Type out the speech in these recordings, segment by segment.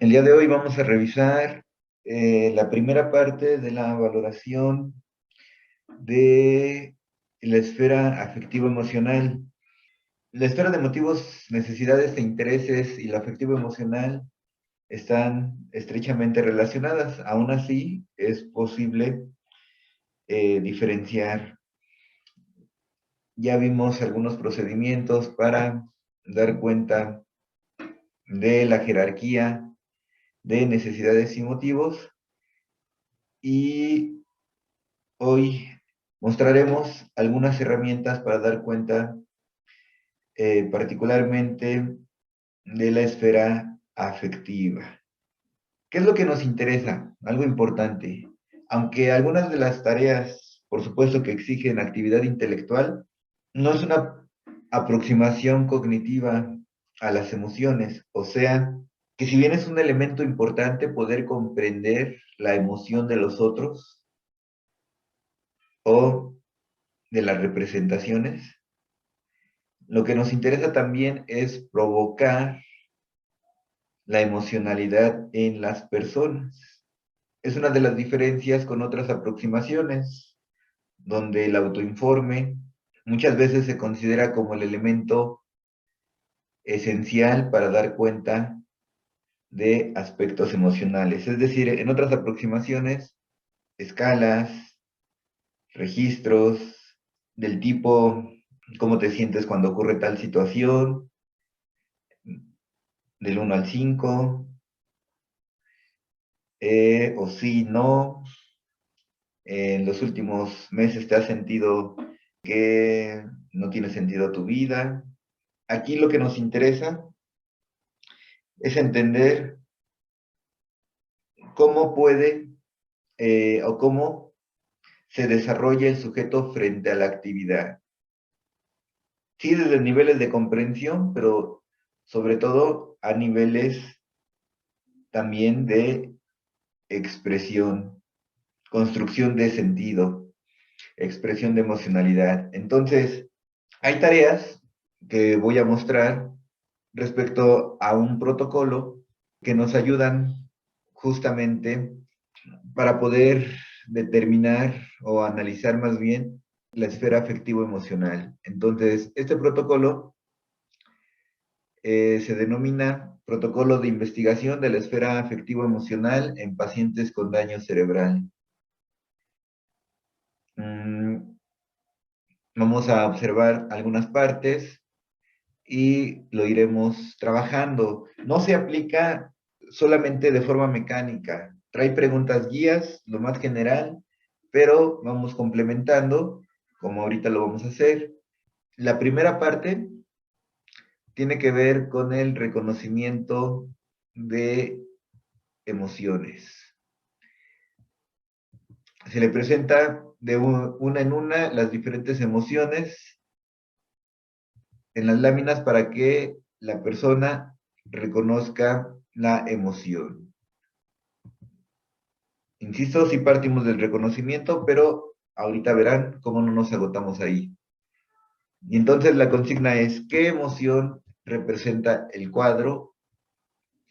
El día de hoy vamos a revisar la primera parte de la valoración de la esfera afectivo-emocional. La esfera de motivos, necesidades e intereses y la afectivo-emocional están estrechamente relacionadas. Aún así, es posible diferenciar. Ya vimos algunos procedimientos para dar cuenta de la jerarquía de necesidades y motivos, y hoy mostraremos algunas herramientas para dar cuenta particularmente de la esfera afectiva. ¿Qué es lo que nos interesa? Algo importante. Aunque algunas de las tareas, por supuesto que exigen actividad intelectual, no es una aproximación cognitiva a las emociones. O sea, que si bien es un elemento importante poder comprender la emoción de los otros o de las representaciones, lo que nos interesa también es provocar la emocionalidad en las personas. Es una de las diferencias con otras aproximaciones, donde el autoinforme muchas veces se considera como el elemento esencial para dar cuenta de aspectos emocionales. Es decir, en otras aproximaciones, escalas, registros del tipo cómo te sientes cuando ocurre tal situación, del 1 al 5, o sí, no. En los últimos meses te has sentido que no tiene sentido tu vida. Aquí lo que nos interesa es entender cómo puede o cómo se desarrolla el sujeto frente a la actividad. Sí, desde niveles de comprensión, pero sobre todo a niveles también de expresión, construcción de sentido, expresión de emocionalidad. Entonces, hay tareas que voy a mostrar respecto a un protocolo que nos ayudan justamente para poder determinar o analizar más bien la esfera afectivo-emocional. Entonces, este protocolo se denomina Protocolo de Investigación de la Esfera Afectivo-Emocional en Pacientes con Daño Cerebral. Vamos a observar algunas partes y lo iremos trabajando. No se aplica solamente de forma mecánica. Trae preguntas guías, lo más general, pero vamos complementando, como ahorita lo vamos a hacer. La primera parte tiene que ver con el reconocimiento de emociones. Se le presenta de una en una las diferentes emociones en las láminas para que la persona reconozca la emoción. Insisto, si partimos del reconocimiento, pero ahorita verán cómo no nos agotamos ahí. Y entonces la consigna es, ¿qué emoción representa el cuadro?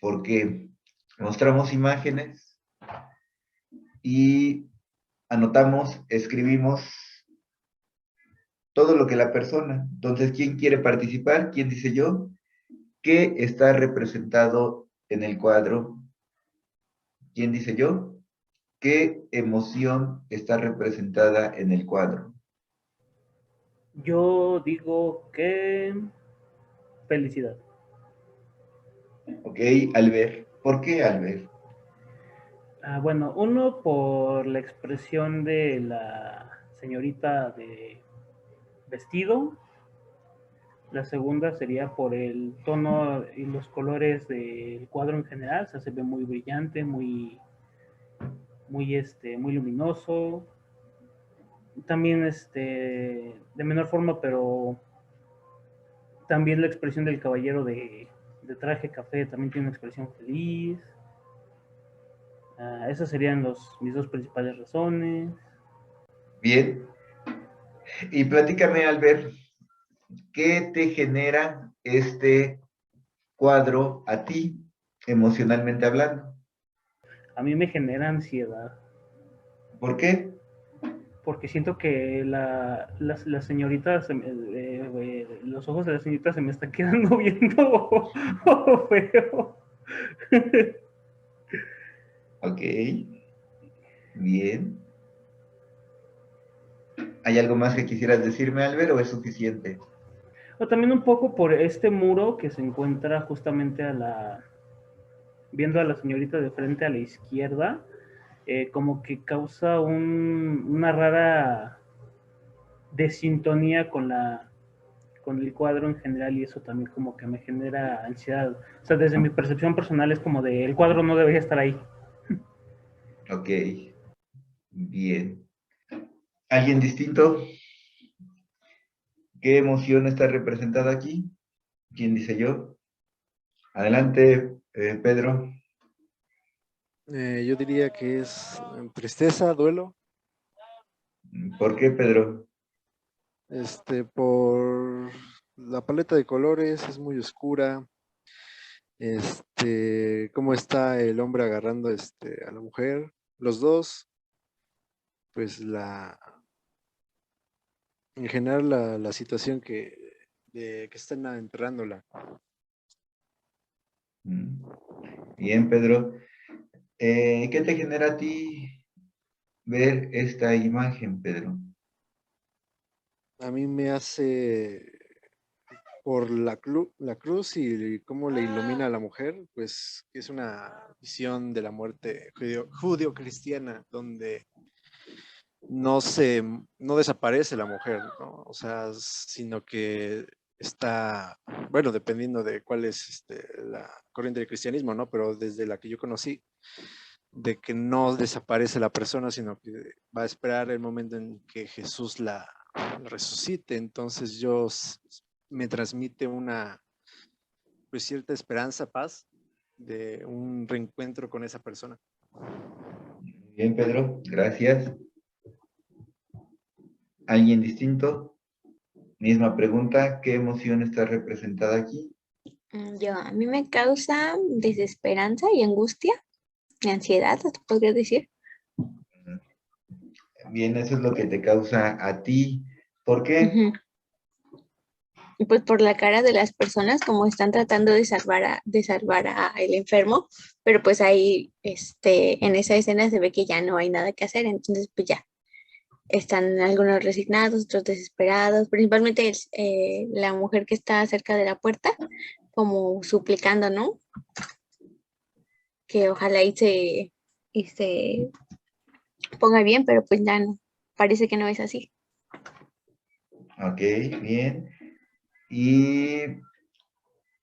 Porque mostramos imágenes y anotamos, escribimos todo lo que la persona. Entonces, ¿quién quiere participar? ¿Quién dice yo? ¿Qué está representado en el cuadro? ¿Quién dice yo? ¿Qué emoción está representada en el cuadro? Yo digo que felicidad. Ok, Albert. ¿Por qué Albert? Bueno, uno por la expresión de la señorita de vestido. La segunda sería por el tono y los colores del cuadro en general. O sea, se ve muy brillante, muy luminoso. También de menor forma, pero también la expresión del caballero de traje café también tiene una expresión feliz. Esas serían mis dos principales razones. Bien. Y platícame, Albert, ¿qué te genera este cuadro a ti? emocionalmente hablando. A mí me genera ansiedad, ¿Por qué? porque siento que la señorita, los ojos de la señorita se me están quedando viendo feo. Ok, bien. ¿Hay algo más que quisieras decirme, Albert, o es suficiente? O también un poco por este muro que se encuentra justamente viendo a la señorita de frente a la izquierda, como que causa una rara desintonía con el cuadro en general y eso también como que me genera ansiedad. O sea, desde mi percepción personal es como de el cuadro no debería estar ahí. Ok, bien. ¿Alguien distinto? ¿Qué emoción está representada aquí? ¿Quién dice yo? Adelante, Pedro. Yo diría que es tristeza, duelo, ¿Por qué, Pedro? por la paleta de colores es muy oscura, cómo está el hombre agarrando a la mujer, los dos, pues en general la situación que están enterrándola. Mm, bien, Pedro. ¿Qué te genera a ti ver esta imagen, Pedro? A mí me hace por la cruz y cómo le ilumina a la mujer, pues es una visión de la muerte judío-cristiana, donde no desaparece la mujer, ¿no? O sea, sino que está, bueno, dependiendo de cuál es la corriente del cristianismo, ¿no? Pero desde la que yo conocí, de que no desaparece la persona, sino que va a esperar el momento en que Jesús la resucite. Entonces me transmite pues cierta esperanza, paz, de un reencuentro con esa persona. Bien, Pedro, gracias. ¿Alguien distinto? Misma pregunta, ¿qué emoción está representada aquí? A mí me causa desesperanza y angustia, y ansiedad, te podría decir. Bien, eso es lo que te causa a ti. ¿Por qué? Ujú. Y pues por la cara de las personas, como están tratando de salvar a el enfermo, pero pues ahí, en esa escena se ve que ya no hay nada que hacer, entonces pues ya, están algunos resignados, otros desesperados, principalmente la mujer que está cerca de la puerta, como suplicando, ¿no? Que ojalá y se ponga bien, pero pues ya no, parece que no es así. Ok, bien. Y,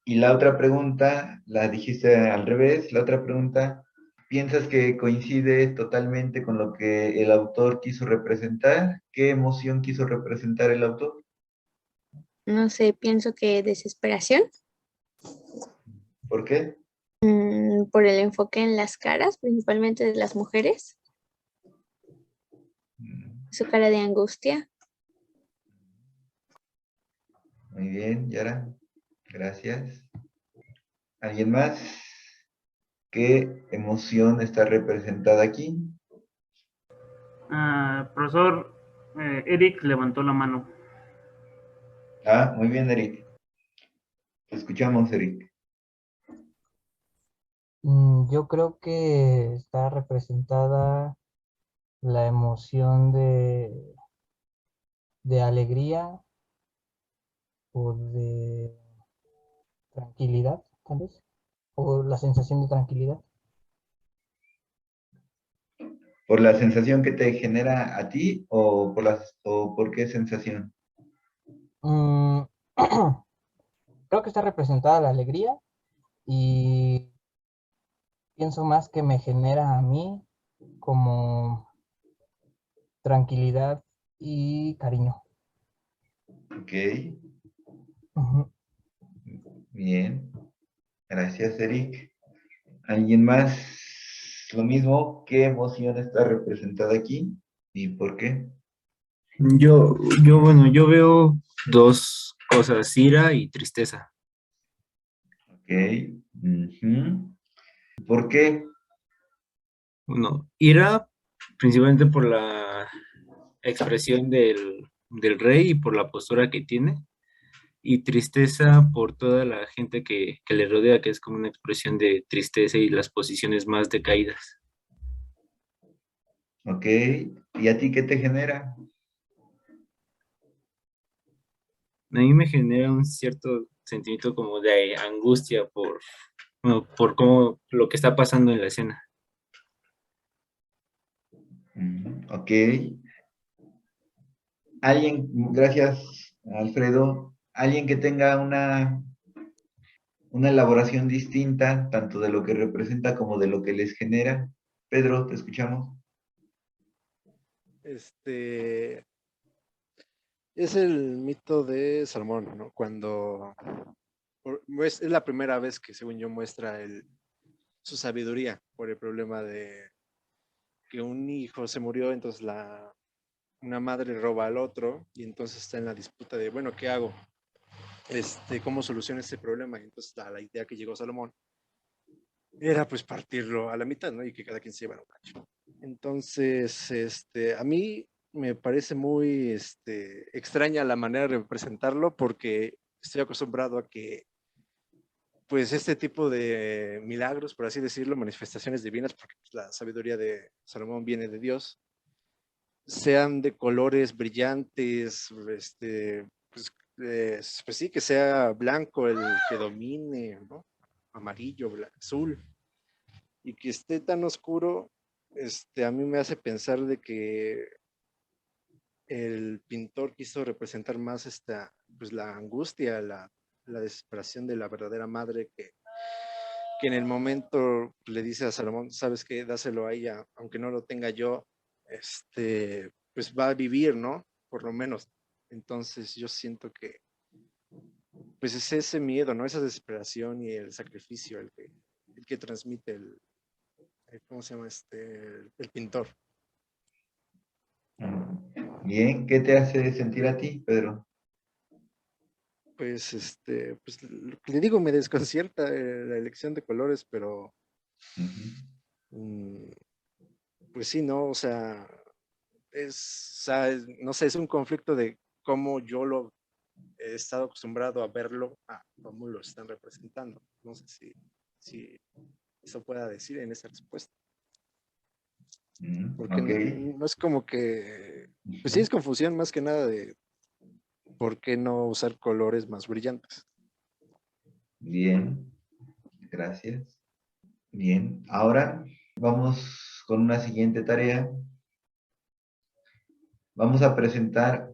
y la otra pregunta, la dijiste al revés, la otra pregunta, ¿piensas que coincide totalmente con lo que el autor quiso representar? ¿Qué emoción quiso representar el autor? No sé, pienso que desesperación, ¿Por qué? por el enfoque en las caras, principalmente de las mujeres, Mm, su cara de angustia. muy bien, Yara. Gracias. ¿Alguien más? ¿Qué emoción está representada aquí? Profesor, Eric levantó la mano. Ah, muy bien, Eric. Te escuchamos, Eric. Yo creo que está representada la emoción de alegría o de tranquilidad, tal vez, o la sensación de tranquilidad. ¿Por la sensación que te genera a ti o por qué sensación? Mm, Creo que está representada la alegría y pienso más que me genera a mí como tranquilidad y cariño. Ok, Ujú. bien. Gracias, Eric. ¿Alguien más? Lo mismo, ¿qué emoción está representada aquí y por qué? Bueno, yo veo dos cosas, ira y tristeza. Ok. Ujú. ¿Por qué? Bueno, ira principalmente por la expresión del rey y por la postura que tiene, y tristeza por toda la gente que le rodea, que es como una expresión de tristeza y las posiciones más decaídas. ¿Ok? ¿Y a ti qué te genera? A mí me genera un cierto sentimiento como de angustia bueno, por cómo lo que está pasando en la escena. Ok. Alguien, gracias, Alfredo. Alguien que tenga una elaboración distinta, tanto de lo que representa como de lo que les genera. Pedro, te escuchamos. Es el mito de Salomón, ¿no? Cuando es la primera vez que, según yo, muestra su sabiduría por el problema de que un hijo se murió, entonces una madre roba al otro y entonces está en la disputa de, bueno, ¿qué hago? ¿Cómo soluciono este problema? Y entonces la idea que llegó Salomón era pues partirlo a la mitad, ¿no? Y que cada quien se llevara un cacho. Entonces, a mí me parece muy extraña la manera de representarlo porque estoy acostumbrado a que pues este tipo de milagros, por así decirlo, manifestaciones divinas, porque pues, la sabiduría de Salomón viene de Dios, sean de colores brillantes, pues, pues sí, que sea blanco el que domine, ¿no? Amarillo, azul, y que esté tan oscuro, a mí me hace pensar de que el pintor quiso representar más pues la angustia, la desesperación de la verdadera madre que en el momento le dice a Salomón, sabes qué, dáselo a ella, aunque no lo tenga yo, pues va a vivir, ¿no? Por lo menos. Entonces yo siento que pues es ese miedo, ¿no? Esa desesperación y el sacrificio el que transmite ¿cómo se llama el pintor? Bien, ¿qué te hace sentir a ti, Pedro? Pues le digo, me desconcierta la elección de colores, pero mm, pues sí, ¿no? O sea, no sé, es un conflicto de cómo yo lo he estado acostumbrado a verlo, a cómo lo están representando. No sé si eso pueda decir en esa respuesta. Porque Ok. no es como que, pues sí es confusión más que nada de por qué no usar colores más brillantes. Bien, gracias. Bien, ahora vamos con una siguiente tarea. Vamos a presentar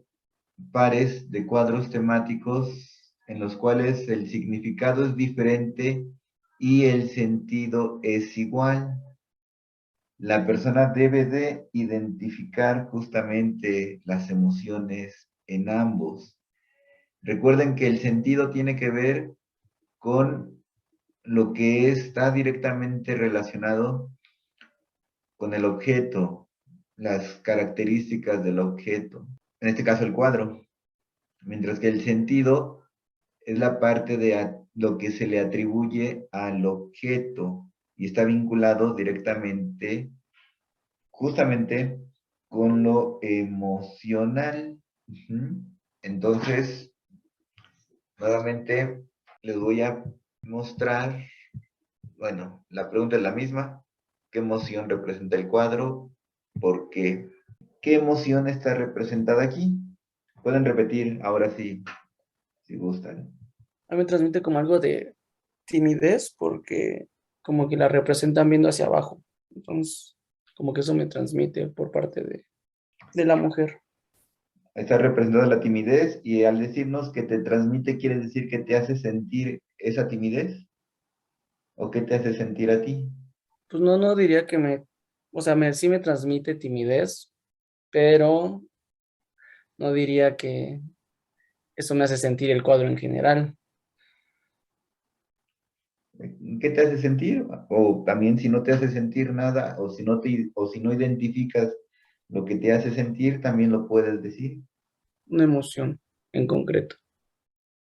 pares de cuadros temáticos en los cuales el significado es diferente y el sentido es igual. La persona debe de identificar justamente las emociones en ambos. Recuerden que el sentido tiene que ver con lo que está directamente relacionado con el objeto, las características del objeto, en este caso el cuadro, mientras que el sentido es la parte de lo que se le atribuye al objeto y está vinculado directamente, justamente, con lo emocional. Entonces, nuevamente les voy a mostrar, bueno, la pregunta es la misma: ¿qué emoción representa el cuadro? ¿Por qué? ¿Qué emoción está representada aquí? Pueden repetir ahora sí, si gustan. A mí me transmite como algo de timidez porque como que la representan viendo hacia abajo. Entonces, como que eso me transmite por parte de la mujer. Está representada la timidez y al decirnos que te transmite, ¿quiere decir que te hace sentir esa timidez? ¿O qué te hace sentir a ti? Pues no diría que o sea, sí me transmite timidez, pero no diría que eso me hace sentir el cuadro en general. ¿Qué te hace sentir? O también si no te hace sentir nada, o si no identificas lo que te hace sentir, también lo puedes decir. Una emoción en concreto.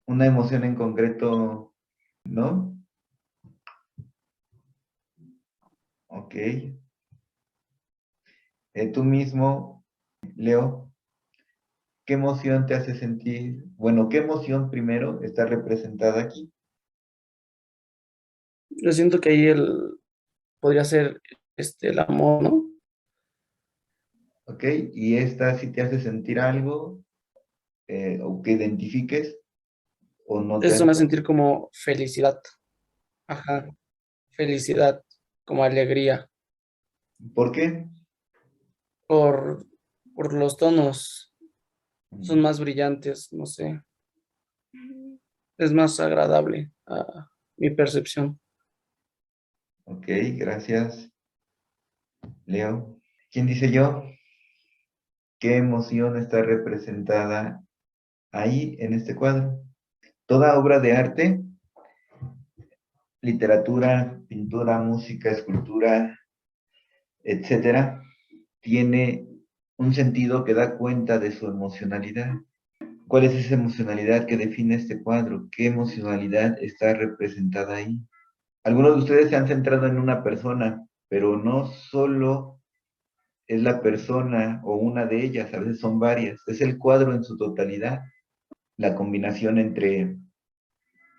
Una emoción en concreto, ¿no? Ok. Tú mismo, Leo, ¿qué emoción te hace sentir? Bueno, ¿qué emoción primero está representada aquí? Yo siento que ahí podría ser el amor, ¿no? Ok. ¿Y esta sí te hace sentir algo o que identifiques o no te Eso hace? me hace sentir como felicidad. Ajá, felicidad, como alegría, ¿Por qué? por, por los tonos, son más brillantes, no sé, es más agradable a mi percepción. Ok, gracias, Leo. ¿Quién dice yo? ¿Qué emoción está representada ahí en este cuadro? Toda obra de arte, literatura, pintura, música, escultura, etcétera, tiene un sentido que da cuenta de su emocionalidad. ¿Cuál es esa emocionalidad que define este cuadro? ¿Qué emocionalidad está representada ahí? Algunos de ustedes se han centrado en una persona, pero no solo es la persona o una de ellas, a veces son varias. Es el cuadro en su totalidad, la combinación entre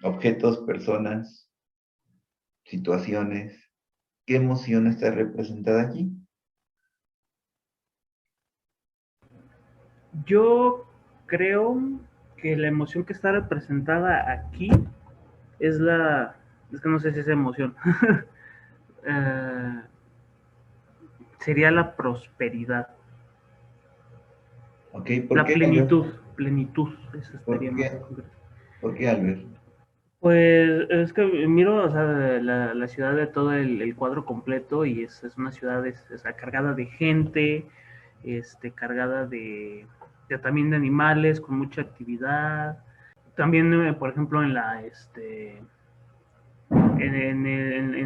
objetos, personas, situaciones. ¿Qué emoción está representada aquí? Yo creo que la emoción que está representada aquí es la... Es que no sé si es emoción. Eh, sería la prosperidad. ¿Ok? ¿Por La qué, Albert? plenitud. Plenitud. Eso estaría ¿Por más qué? concreto. ¿Por qué, Albert? Pues es que miro, o sea, la ciudad de todo el cuadro completo y es una ciudad cargada de gente, cargada también de animales, con mucha actividad. También, por ejemplo, en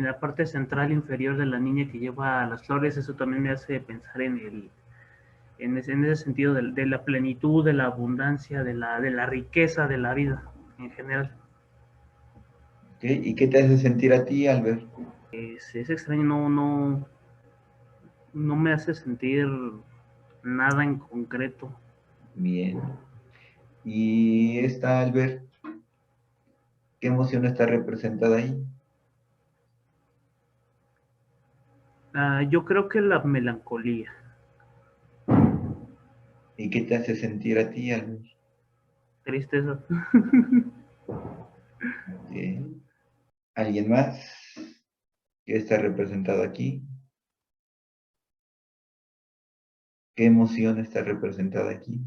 la parte central inferior de la niña que lleva las flores, eso también me hace pensar en ese sentido de la plenitud, de la abundancia, de la riqueza de la vida en general. ¿Ok? ¿Y qué te hace sentir a ti, Albert? Es extraño, no me hace sentir nada en concreto. Bien. ¿Y esta, Albert, qué emoción está representada ahí? Yo creo que la melancolía. ¿Y qué te hace sentir a ti, Albert? Tristeza. Ok. ¿Alguien más? ¿Qué está representado aquí? ¿Qué emoción está representada aquí?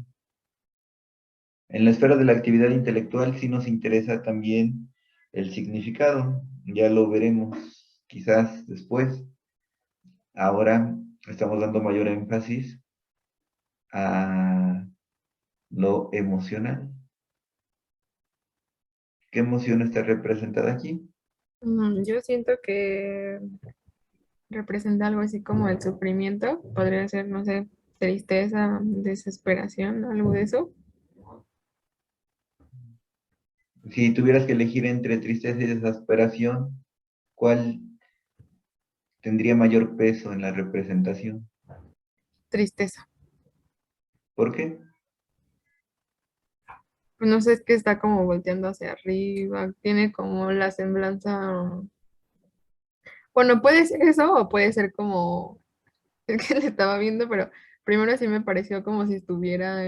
En la esfera de la actividad intelectual sí nos interesa también el significado. Ya lo veremos quizás después. Ahora estamos dando mayor énfasis a lo emocional. ¿Qué emoción está representada aquí? Yo siento que representa algo así como el sufrimiento. Podría ser, no sé, tristeza, desesperación, algo de eso. Si tuvieras que elegir entre tristeza y desesperación, ¿cuál tendría mayor peso en la representación? Tristeza. ¿Por qué? Pues no sé, es que está como volteando hacia arriba, tiene como la semblanza. Bueno, puede ser eso o puede ser como el que le estaba viendo, pero primero sí me pareció como si estuviera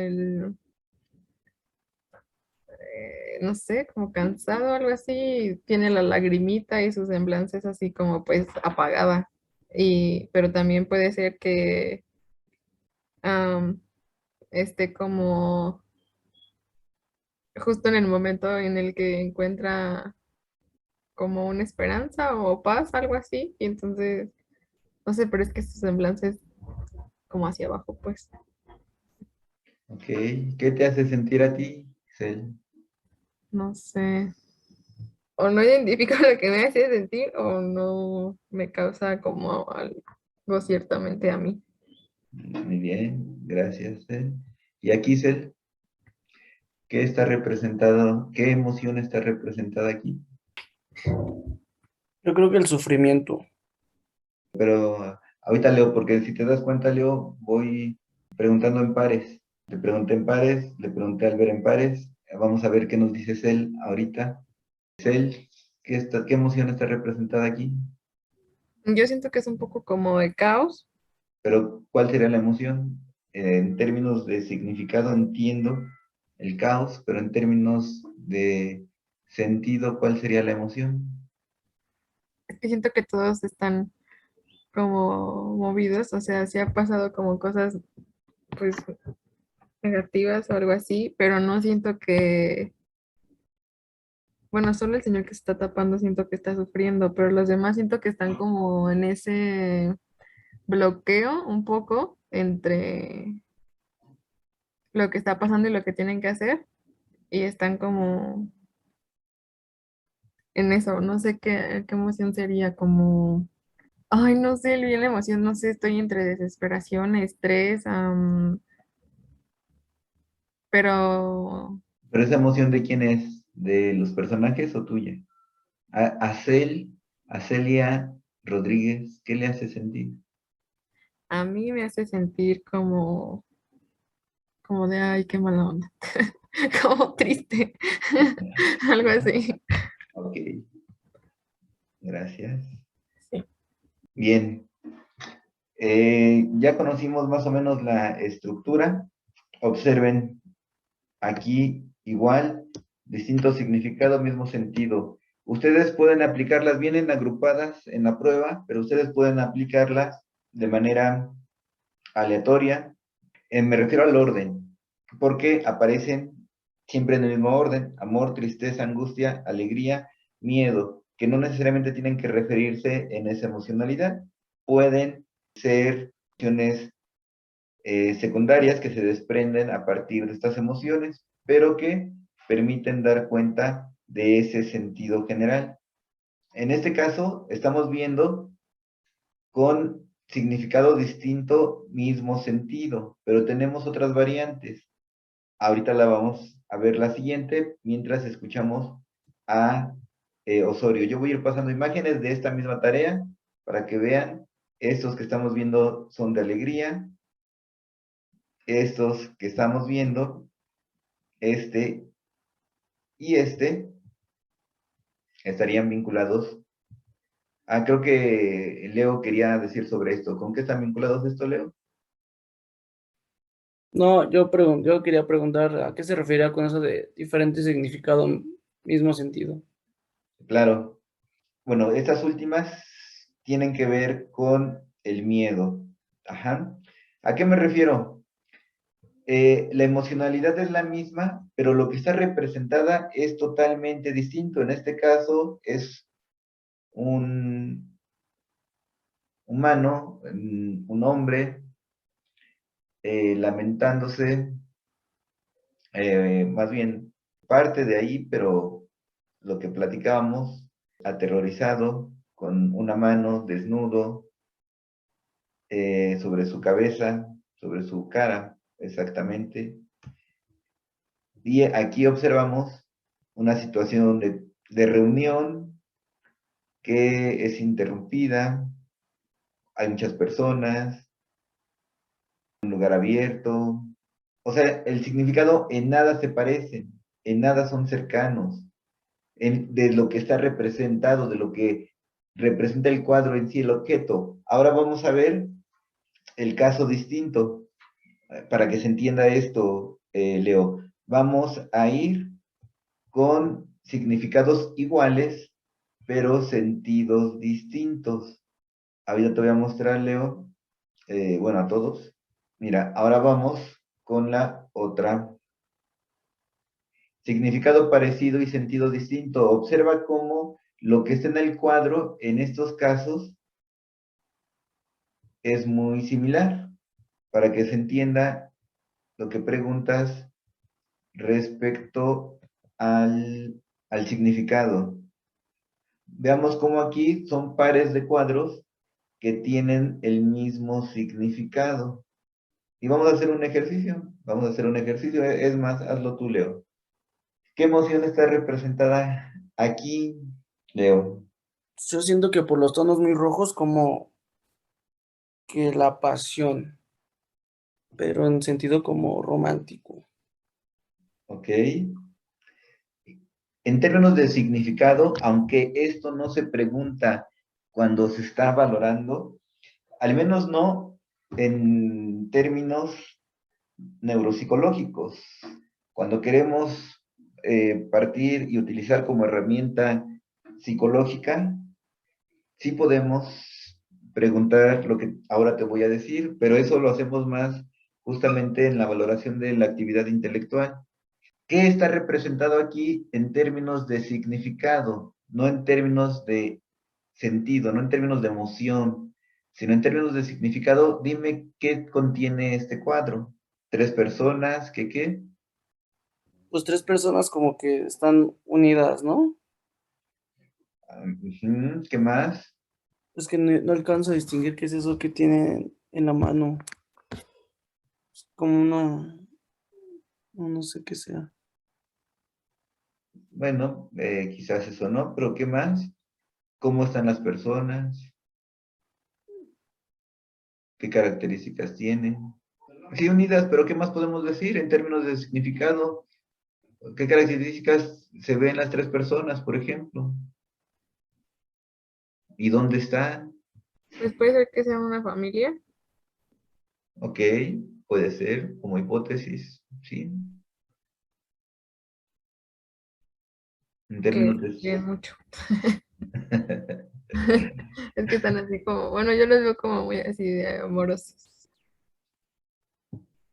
no sé, como cansado o algo así, tiene la lagrimita y su semblanza es así como pues apagada. Pero también puede ser que am, esté como justo en el momento en el que encuentra como una esperanza o paz, algo así, y entonces, no sé, pero es que su semblanza es como hacia abajo, pues, Ok. ¿Qué te hace sentir a ti, Cel? no sé. O no identifico lo que me hace sentir o no me causa como algo ciertamente a mí. Muy bien, gracias, Cel. ¿Y aquí, Cel? ¿Qué está representado? ¿Qué emoción está representada aquí? Yo creo que el sufrimiento, Pero ahorita Leo, porque si te das cuenta, Leo, voy preguntando en pares. Le pregunté en pares, le pregunté a Albert en pares. Vamos a ver qué nos dice Cel ahorita. Cel, ¿qué emoción está representada aquí? Yo siento que es un poco como de caos. Pero, ¿cuál sería la emoción? En términos de significado entiendo el caos, pero en términos de sentido, ¿cuál sería la emoción? Es que siento que todos están como movidos, o sea, sí ha pasado como cosas pues negativas o algo así, pero no siento que, bueno, solo el señor que se está tapando siento que está sufriendo, pero los demás siento que están como en ese bloqueo un poco entre lo que está pasando y lo que tienen que hacer y están como en eso, no sé qué emoción sería, como, ay, no sé, bien la emoción, no sé, estoy entre desesperación, estrés, pero Pero esa emoción ¿de quién es? ¿De los personajes o tuya? A Cel, a Celia Rodríguez, ¿qué le hace sentir? a mí me hace sentir como de, ay, qué mala onda, como triste, algo así. Ok, gracias. Sí. Bien, ya conocimos más o menos la estructura. Observen aquí igual, distinto significado, mismo sentido. Ustedes pueden aplicarlas, vienen agrupadas en la prueba, pero ustedes pueden aplicarlas de manera aleatoria. Me refiero al orden, porque aparecen siempre en el mismo orden: amor, tristeza, angustia, alegría, miedo, que no necesariamente tienen que referirse en esa emocionalidad. Pueden ser emociones secundarias que se desprenden a partir de estas emociones, pero que permiten dar cuenta de ese sentido general. En este caso, estamos viendo con significado distinto, mismo sentido, pero tenemos otras variantes. Ahorita la vamos a ver la siguiente, mientras escuchamos a Osorio. Yo voy a ir pasando imágenes de esta misma tarea para que vean. Estos que estamos viendo son de alegría. Estos que estamos viendo, este y este, estarían vinculados. Creo que Leo quería decir sobre esto. ¿Con qué están vinculados esto, Leo? No, yo quería preguntar a qué se refería con eso de diferente significado, mismo sentido. Claro. Bueno, estas últimas tienen que ver con el miedo. Ajá. ¿A qué me refiero? La emocionalidad es la misma, pero lo que está representada es totalmente distinto. En este caso es un humano, un hombre, lamentándose, más bien parte de ahí, pero lo que platicábamos, aterrorizado, con una mano, desnudo, sobre su cabeza, sobre su cara, exactamente. Y aquí observamos una situación de reunión que es interrumpida, hay muchas personas, un lugar abierto. O sea, el significado en nada se parecen, en nada son cercanos, de lo que está representado, de lo que representa el cuadro en sí, el objeto. Ahora vamos a ver el caso distinto, para que se entienda esto, Leo. Vamos a ir con significados iguales, pero sentidos distintos. Ahorita te voy a mostrar, Leo, bueno, a todos. Mira, ahora vamos con la otra. Significado parecido y sentido distinto. Observa cómo lo que está en el cuadro, en estos casos, es muy similar, para que se entienda lo que preguntas respecto al significado. Veamos cómo aquí son pares de cuadros que tienen el mismo significado. Y vamos a hacer un ejercicio. Vamos a hacer un ejercicio. Es más, hazlo tú, Leo. ¿Qué emoción está representada aquí, Leo? Yo siento que por los tonos muy rojos, como que la pasión, pero en sentido como romántico. ¿Ok? En términos de significado, aunque esto no se pregunta cuando se está valorando, al menos no en términos neuropsicológicos. Cuando queremos partir y utilizar como herramienta psicológica, sí podemos preguntar lo que ahora te voy a decir, pero eso lo hacemos más justamente en la valoración de la actividad intelectual. ¿Qué está representado aquí en términos de significado? No en términos de sentido, no en términos de emoción, sino en términos de significado. Dime qué contiene este cuadro. Tres personas, ¿qué? Pues tres personas como que están unidas, ¿no? ¿Qué más? Es que no alcanzo a distinguir qué es eso que tienen en la mano. Es como una, no sé qué sea. Bueno, quizás eso no, pero ¿qué más? ¿Cómo están las personas? ¿Qué características tienen? Sí, unidas, pero ¿qué más podemos decir en términos de significado? ¿Qué características se ven las tres personas, por ejemplo? ¿Y dónde están? Pues puede ser que sea una familia. Ok, puede ser como hipótesis, ¿sí? En Que términos se de... quieren mucho. Es que están así como, bueno, yo los veo como muy así de amorosos.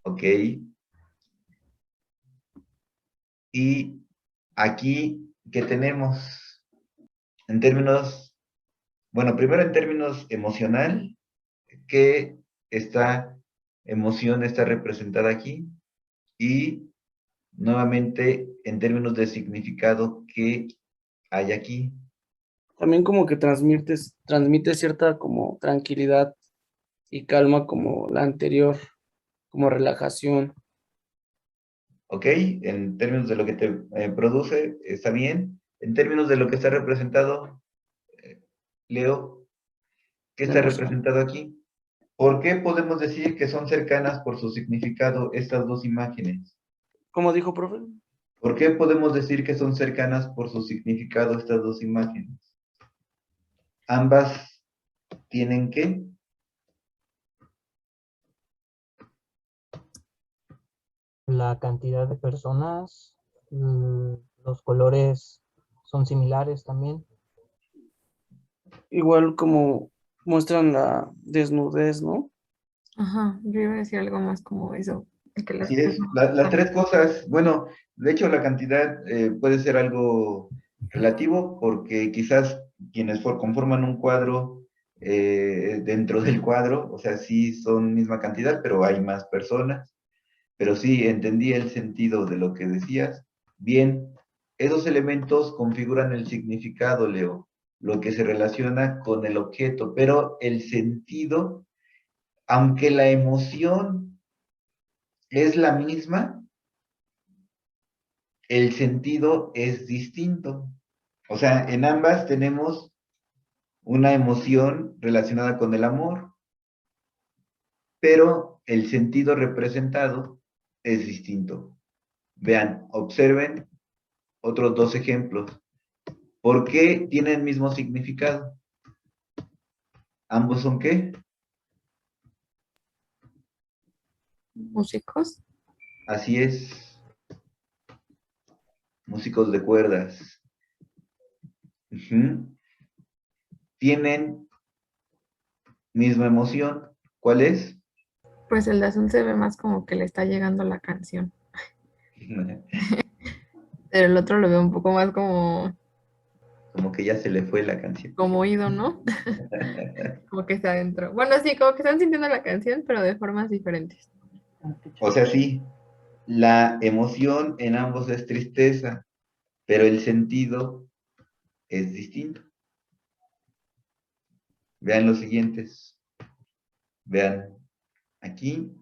Ok, y aquí, ¿qué tenemos? En términos, bueno, primero en términos emocional, ¿qué emoción está representada aquí? Y nuevamente, en términos de significado, ¿qué hay aquí? También como que transmite cierta como tranquilidad y calma como la anterior, como relajación. ¿Ok? En términos de lo que te produce, está bien. En términos de lo que está representado, Leo, ¿qué La está emoción. representado aquí? ¿Por qué podemos decir que son cercanas por su significado estas dos imágenes? ¿Cómo dijo, profe? ¿Por qué podemos decir que son cercanas por su significado estas dos imágenes? Ambas tienen ¿qué? La cantidad de personas, los colores son similares también. Igual como muestran la desnudez, ¿no? Ajá, yo iba a decir algo más como eso, que las Así es, las tres cosas, bueno, de hecho la cantidad puede ser algo relativo porque quizás quienes conforman un cuadro dentro del cuadro, o sea, sí son misma cantidad, pero hay más personas, pero sí entendí el sentido de lo que decías. Bien, esos elementos configuran el significado, Leo, lo que se relaciona con el objeto, pero el sentido, aunque la emoción es la misma, el sentido es distinto. O sea, en ambas tenemos una emoción relacionada con el amor, pero el sentido representado es distinto. Vean, observen otros dos ejemplos. ¿Por qué tienen el mismo significado? ¿Ambos son qué? músicos. Así es, músicos de cuerdas. Ujú. Tienen misma emoción. ¿Cuál es? Pues el de azul se ve más como que le está llegando la canción, pero el otro lo veo un poco más Como que ya se le fue la canción. como oído, ¿no? Como que está adentro. Bueno, sí, como que están sintiendo la canción, pero de formas diferentes. O sea, sí, la emoción en ambos es tristeza, pero el sentido es distinto. Vean los siguientes. Vean aquí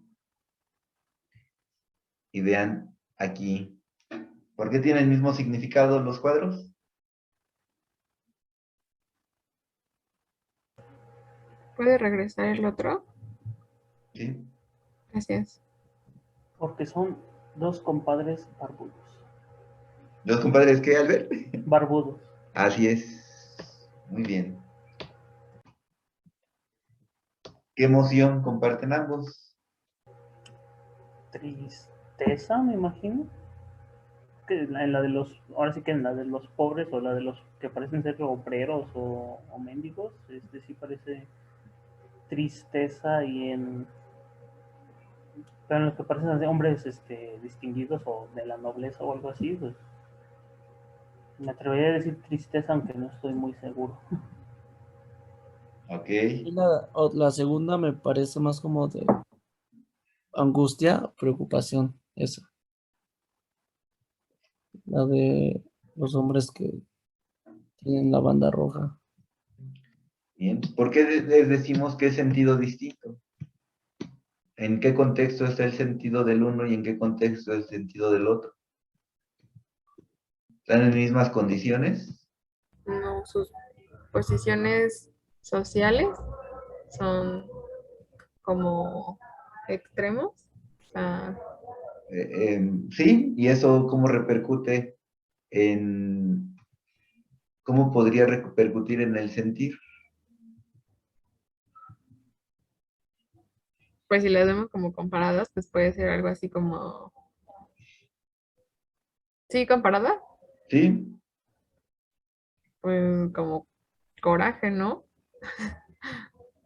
y vean aquí. ¿Por qué tienen el mismo significado los cuadros? ¿Puede regresar el otro? ¿Sí? Gracias. Porque son dos compadres barbudos. ¿Los compadres qué, Albert? Barbudos. Así es. Muy bien. ¿Qué emoción comparten ambos? Tristeza, me imagino. Que en la de los, ahora sí que en la de los pobres o la de los que parecen ser obreros o mendigos, sí parece tristeza pero en los que parecen ser hombres distinguidos o de la nobleza o algo así, pues me atrevería a decir tristeza, aunque no estoy muy seguro. Ok. Y la segunda me parece más como de angustia, preocupación, esa. La de los hombres que tienen la banda roja. Bien. ¿Por qué les decimos que es sentido distinto? ¿En qué contexto está el sentido del uno y en qué contexto el sentido del otro? ¿Están en mismas condiciones? No, sus posiciones sociales son como extremos. O sea, Sí, y eso cómo repercute en, cómo podría repercutir en el sentir. pues si las vemos como comparadas, pues puede ser algo así como, sí, comparada, ¿Sí? pues como coraje, ¿no?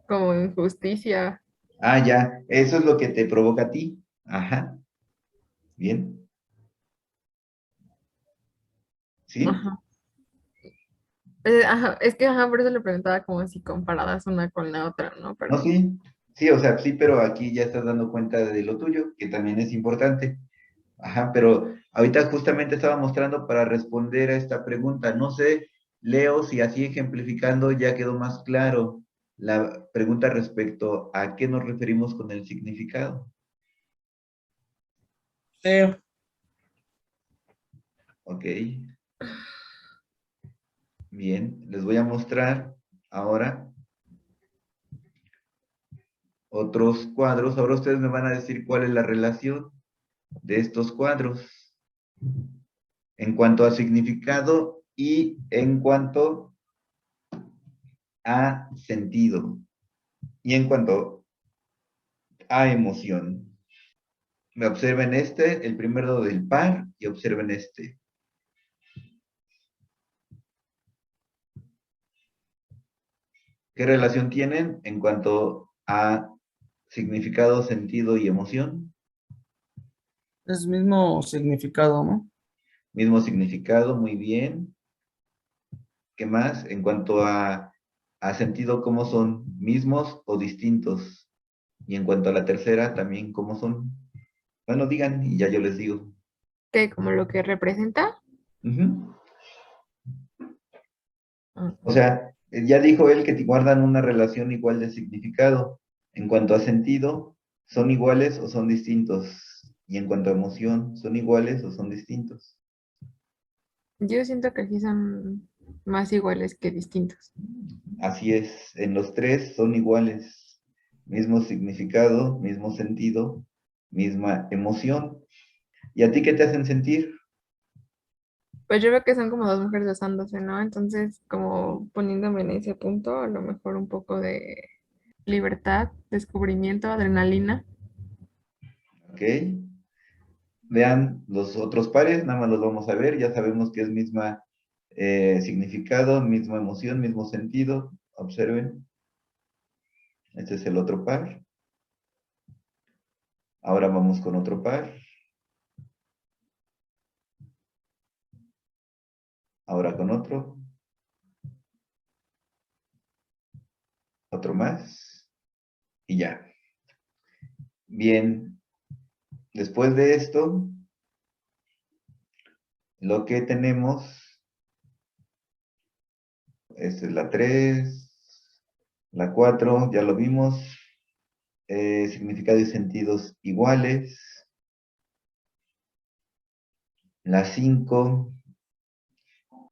Como injusticia. Ah, ya, eso es lo que te provoca a ti. Ajá, bien. ¿Sí? Ajá. Ajá, es que ajá, por eso le preguntaba como si comparadas una con la otra, ¿no? No, Pero sí. Sí, o sea, sí, pero aquí ya estás dando cuenta de lo tuyo, que también es importante. Ajá, pero ahorita justamente estaba mostrando para responder a esta pregunta. No sé, Leo, si así ejemplificando ya quedó más claro la pregunta respecto a qué nos referimos con el significado. Sí. Ok, bien. Les voy a mostrar ahora otros cuadros. Ahora ustedes me van a decir cuál es la relación de estos cuadros en cuanto a significado y en cuanto a sentido y en cuanto a emoción. Me observen este, el primero del par, y observen este. ¿Qué relación tienen en cuanto a significado, sentido y emoción? Es mismo significado, ¿no? Mismo significado, muy bien. ¿Qué más? En cuanto a sentido, ¿cómo son? ¿Mismos o distintos? Y en cuanto a la tercera, también, ¿cómo son? Bueno, digan y ya yo les digo. que como lo que representa. Ujú. Ah, O sea, ya dijo él que guardan una relación igual de significado. En cuanto a sentido, ¿son iguales o son distintos? Y en cuanto a emoción, ¿son iguales o son distintos? yo siento que aquí son más iguales que distintos. Así es, en los tres son iguales. Mismo significado, mismo sentido, misma emoción. ¿Y a ti qué te hacen sentir? Pues yo veo que son como dos mujeres besándose, ¿no? Entonces, como poniéndome en ese punto, a lo mejor un poco de libertad, descubrimiento, adrenalina. ¿Ok? Vean los otros pares, nada más los vamos a ver, ya sabemos que es misma significado, misma emoción, mismo sentido. Observen, este es el otro par. Ahora vamos con otro par. Ahora con otro más y ya. Bien, después de esto, lo que tenemos, esta es la 3, la 4, ya lo vimos, significado y sentidos iguales. La 5,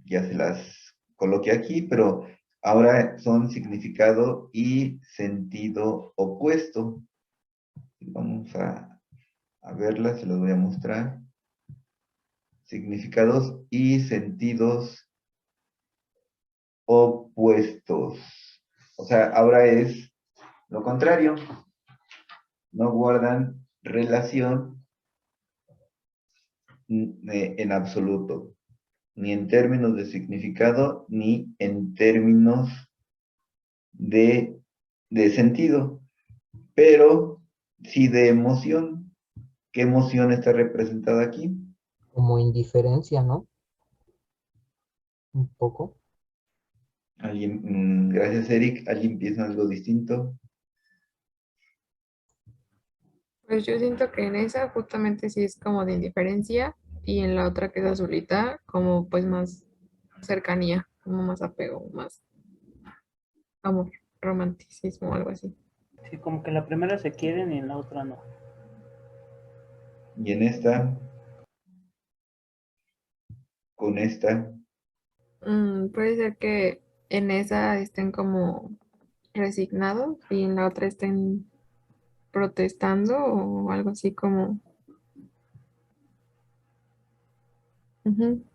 ya se las coloqué aquí, pero ahora son significado y sentido opuesto. Vamos a verla, se los voy a mostrar. Significados y sentidos opuestos. O sea, ahora es lo contrario. No guardan relación en absoluto, ni en términos de significado, ni en términos de sentido, pero sí de emoción. ¿Qué emoción está representada aquí? Como indiferencia, ¿no? Un poco. ¿Alguien? Gracias, Eric. ¿Alguien piensa algo distinto? Pues yo siento que en esa justamente sí es como de indiferencia y en la otra que es azulita como pues más cercanía, como más apego, más amor, romanticismo, algo así. Sí, como que en la primera se quieren y en la otra no. Y en esta, con esta, Puede ser que en esa estén como resignados y en la otra estén protestando o algo así como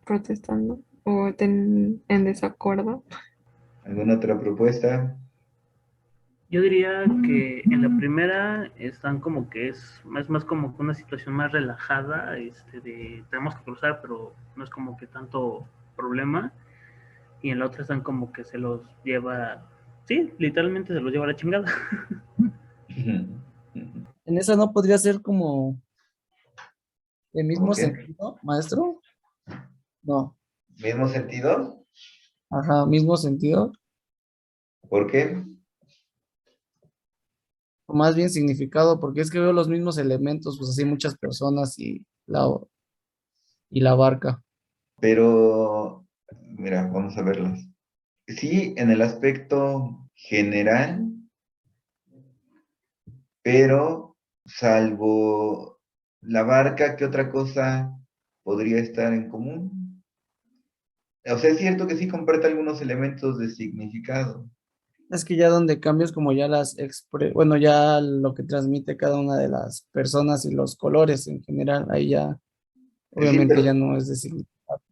protestando o estén en desacuerdo. ¿alguna otra propuesta? Yo diría que en la primera están como que es más como que una situación más relajada, de tenemos que cruzar, pero no es como que tanto problema. Y en la otra están como que se los lleva, sí, literalmente se los lleva a la chingada. En esa no podría ser como el ¿Cómo mismo qué? sentido, maestro. No, ¿Mismo sentido? ajá, mismo sentido. ¿Por qué? O más bien significado, porque es que veo los mismos elementos, pues así muchas personas y la barca. Pero, mira, vamos a verlas. Sí, en el aspecto general, pero salvo la barca, ¿qué otra cosa podría estar en común? O sea, es cierto que sí comparte algunos elementos de significado. Es que ya donde cambias como ya bueno, ya lo que transmite cada una de las personas y los colores en general, ahí ya Sí, obviamente ya pero, no es de significado.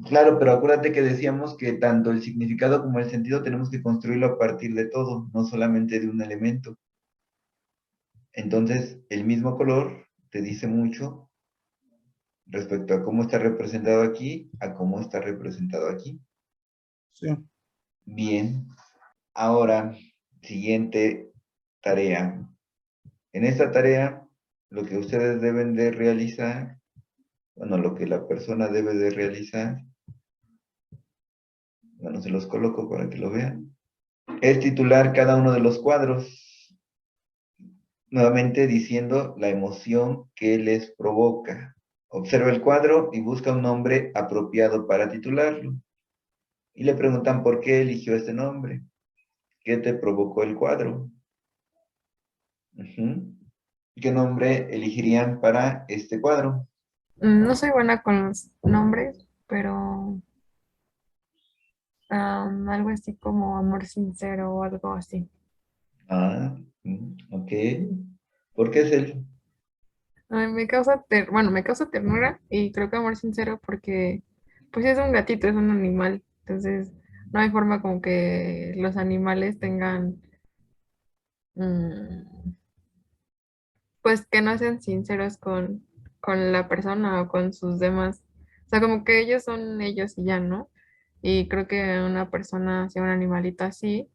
claro, pero acuérdate que decíamos que tanto el significado como el sentido tenemos que construirlo a partir de todo, no solamente de un elemento. Entonces, el mismo color te dice mucho respecto a cómo está representado aquí, a cómo está representado aquí. Sí. Bien, ahora, siguiente tarea. En esta tarea, lo que ustedes deben de realizar, bueno, lo que la persona debe de realizar, bueno, se los coloco para que lo vean, es titular cada uno de los cuadros, nuevamente diciendo la emoción que les provoca. Observa el cuadro y busca un nombre apropiado para titularlo. Y le preguntan por qué eligió este nombre. ¿Qué te provocó el cuadro? ¿Qué nombre elegirían para este cuadro? No soy buena con los nombres, pero algo así como amor sincero o algo así. Ah, ok. ¿Por qué es él? Ay, me causa ternura y creo que amor sincero porque pues es un gatito, es un animal, entonces no hay forma como que los animales tengan mm, pues que no sean sinceros con la persona o con sus demás. O sea, como que ellos son ellos y ya, ¿no? Y creo que una persona, si un animalito así,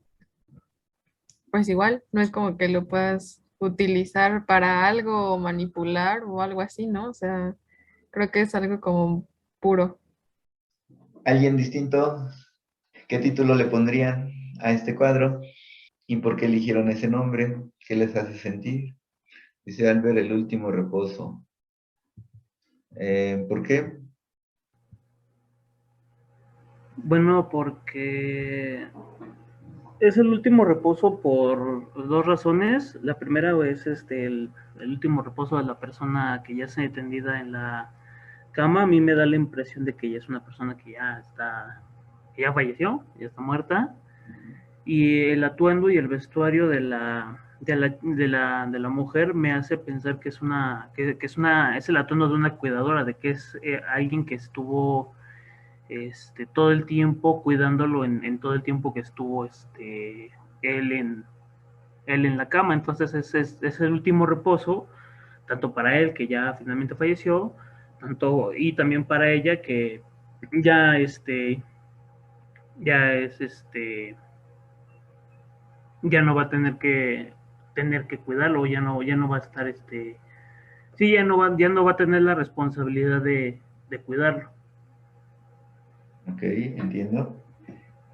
pues igual, no es como que lo puedas utilizar para algo o manipular o algo así, ¿no? O sea, creo que es algo como puro. ¿Alguien distinto? ¿Qué título le pondrían a este cuadro? ¿Y por qué eligieron ese nombre? ¿Qué les hace sentir? Dice Albert, el último reposo. ¿Por qué? Bueno, porque es el último reposo por dos razones. La primera es el último reposo de la persona que ya se tendida en la cama. A mí me da la impresión de que ella es una persona que ya falleció, ya está muerta. Y el atuendo y el vestuario de la de la mujer me hace pensar que es es el atuendo de una cuidadora, de que es alguien que estuvo todo el tiempo cuidándolo en todo el tiempo que estuvo él en la cama. Entonces es el último reposo, tanto para él, que ya finalmente falleció, y también para ella, que ya ya es ya no va a tener que cuidarlo, ya no va a estar sí, ya no va a tener la responsabilidad de cuidarlo. Ok, entiendo.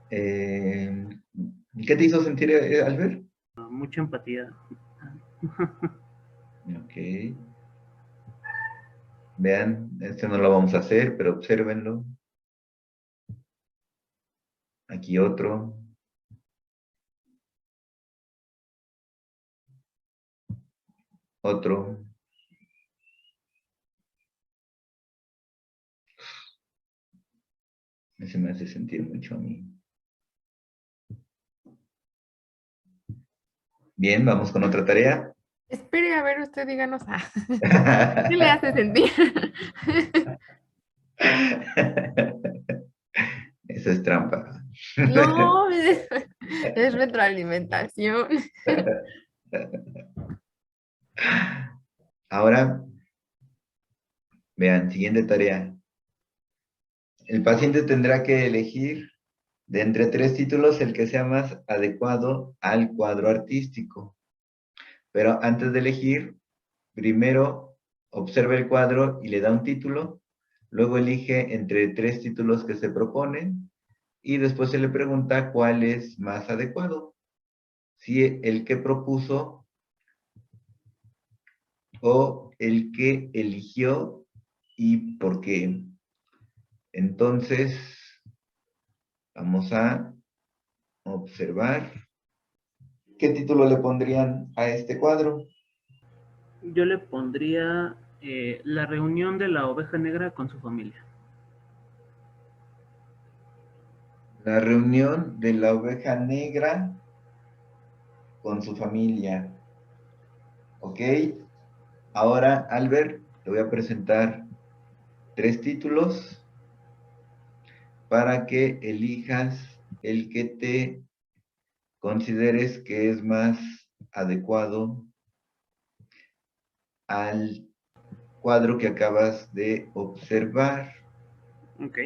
¿Qué te hizo sentir, Albert? Mucha empatía. Ok. Vean, este no lo vamos a hacer, pero obsérvenlo. Aquí otro. Otro. Ese me hace sentir mucho a mí. Bien, vamos con otra tarea. Espere, a ver, usted díganos. ¿Qué le hace sentir? Eso es trampa. No, es retroalimentación. Ahora, vean, siguiente tarea. El paciente tendrá que elegir de entre 3 títulos el que sea más adecuado al cuadro artístico. Pero antes de elegir, primero observa el cuadro y le da un título, luego elige entre 3 títulos que se proponen y después se le pregunta cuál es más adecuado, si el que propuso o el que eligió y por qué. Entonces, vamos a observar qué título le pondrían a este cuadro. Yo le pondría la reunión de la oveja negra con su familia. La reunión de la oveja negra con su familia. ¿Ok? Ahora, Albert, te voy a presentar 3 títulos para que elijas el que te consideres que es más adecuado al cuadro que acabas de observar. Ok.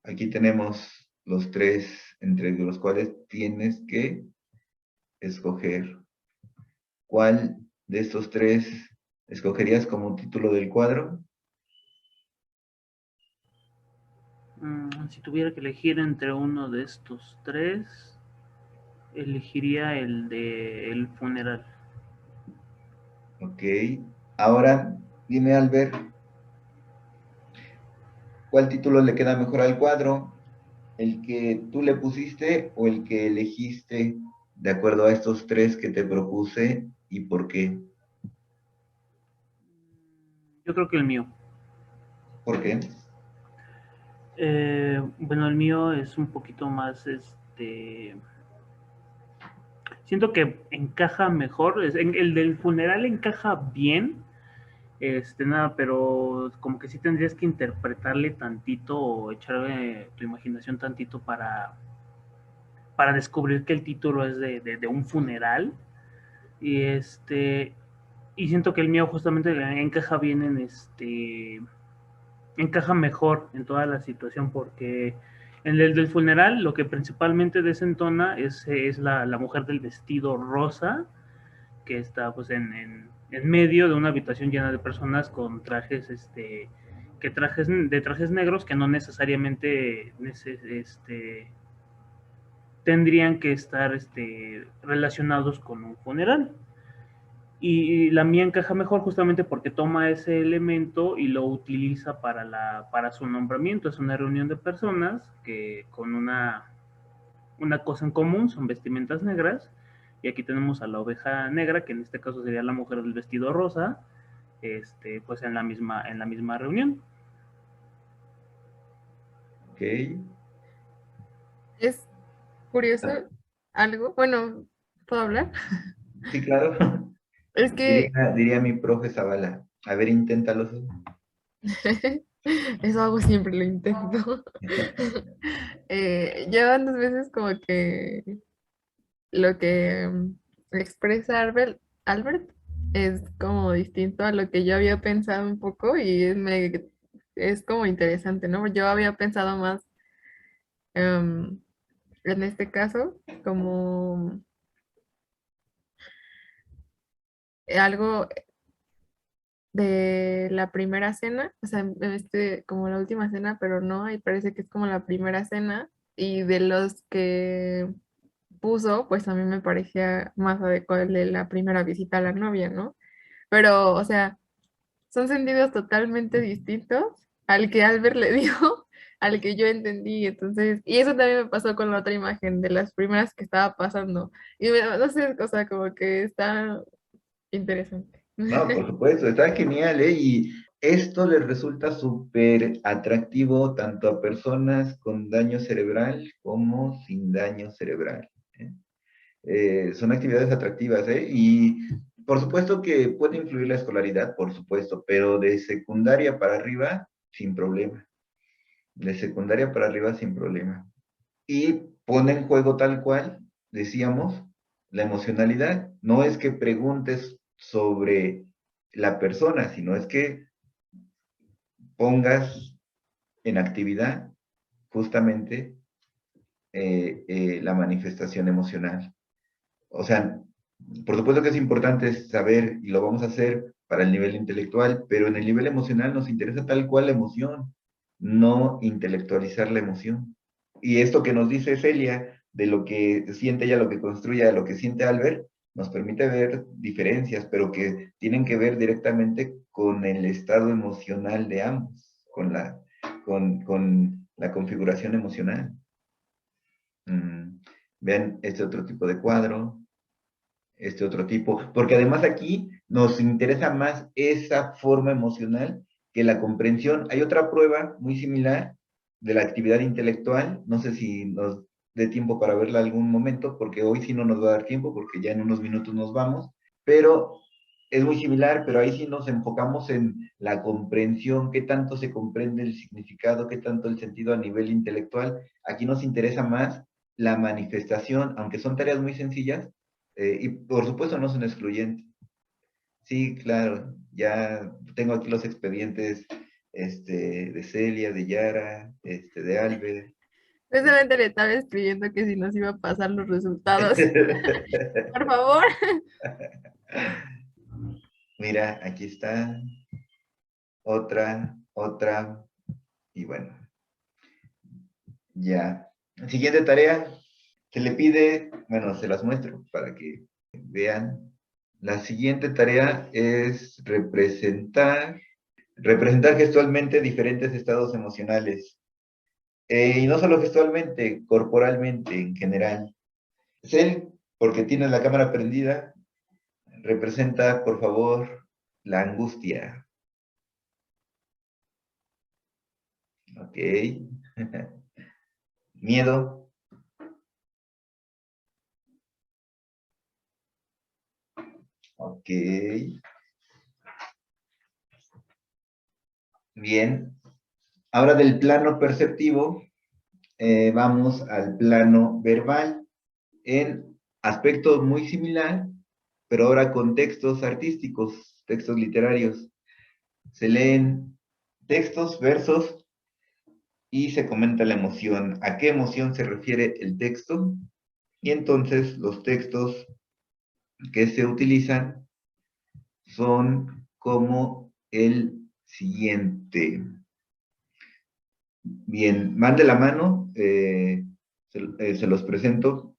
Aquí tenemos los 3 entre los cuales tienes que escoger. ¿Cuál de estos 3 escogerías como título del cuadro? Si tuviera que elegir entre uno de estos 3, elegiría el de el funeral. Ok. Ahora, dime, Albert, ¿cuál título le queda mejor al cuadro? ¿El que tú le pusiste o el que elegiste de acuerdo a estos 3 que te propuse y por qué? Yo creo que el mío. ¿Por qué? Bueno, el mío es un poquito más, siento que encaja mejor. El del funeral encaja bien, nada, pero como que sí tendrías que interpretarle tantito o echarle tu imaginación tantito para descubrir que el título es de un funeral. Y y siento que el mío justamente encaja bien encaja mejor en toda la situación, porque en el del funeral lo que principalmente desentona es la mujer del vestido rosa, que está pues en medio de una habitación llena de personas con trajes, de trajes negros que no necesariamente tendrían que estar relacionados con un funeral. Y la mía encaja mejor justamente porque toma ese elemento y lo utiliza para su nombramiento. Es una reunión de personas que con una cosa en común, son vestimentas negras. Y aquí tenemos a la oveja negra, que en este caso sería la mujer del vestido rosa, pues en la misma reunión. Ok. Es curioso algo. Bueno, ¿puedo hablar? Sí, claro. Es que Diría mi profe Zavala. A ver, inténtalo. eso hago siempre, lo intento. Yo unas veces como que lo que expresa Albert es como distinto a lo que yo había pensado un poco y es como interesante, ¿no? Yo había pensado más em, en este caso como algo de la primera cena, o sea, como la última cena, pero no, y parece que es como la primera cena, y de los que puso, pues a mí me parecía más adecuado el de la primera visita a la novia, ¿no? Pero, o sea, son sentidos totalmente distintos al que Albert le dio, al que yo entendí, entonces, y eso también me pasó con la otra imagen, de las primeras que estaba pasando, y no sé, o sea, como que está interesante. No, por supuesto, está genial, ¿eh? Y esto les resulta súper atractivo tanto a personas con daño cerebral como sin daño cerebral, ¿eh? Son actividades atractivas, ¿eh? Y por supuesto que puede influir la escolaridad, por supuesto, pero de secundaria para arriba, sin problema. De secundaria para arriba, sin problema. Y pone en juego tal cual, decíamos, la emocionalidad. No es que preguntes sobre la persona, sino es que pongas en actividad justamente la manifestación emocional. O sea, por supuesto que es importante saber, y lo vamos a hacer para el nivel intelectual, pero en el nivel emocional nos interesa tal cual la emoción, no intelectualizar la emoción. Y esto que nos dice Celia, de lo que siente ella, lo que construye, lo que siente Albert, nos permite ver diferencias, pero que tienen que ver directamente con el estado emocional de ambos, con la configuración emocional. Vean este otro tipo de cuadro, este otro tipo, porque además aquí nos interesa más esa forma emocional que la comprensión. Hay otra prueba muy similar de la actividad intelectual, no sé si nos dé tiempo para verla algún momento, porque hoy sí no nos va a dar tiempo, porque ya en unos minutos nos vamos, pero es muy similar, pero ahí sí nos enfocamos en la comprensión, qué tanto se comprende el significado, qué tanto el sentido a nivel intelectual. Aquí nos interesa más la manifestación, aunque son tareas muy sencillas, y por supuesto no son excluyentes. Sí, claro, ya tengo aquí los expedientes de Celia, de Yara, de Albert. Precisamente le estaba escribiendo que si nos iba a pasar los resultados. Por favor. Mira, aquí está otra, y bueno, ya. Siguiente tarea, se le pide, bueno, se las muestro para que vean. La siguiente tarea es representar gestualmente diferentes estados emocionales. Y no solo gestualmente, corporalmente en general. Cel, porque tiene la cámara prendida, representa, por favor, la angustia. Ok. Miedo. Ok. Bien. Ahora del plano perceptivo, vamos al plano verbal en aspectos muy similar, pero ahora con textos artísticos, textos literarios. Se leen textos, versos y se comenta la emoción. ¿A qué emoción se refiere el texto? Y entonces los textos que se utilizan son como el siguiente. Bien, van de la mano, se los presento.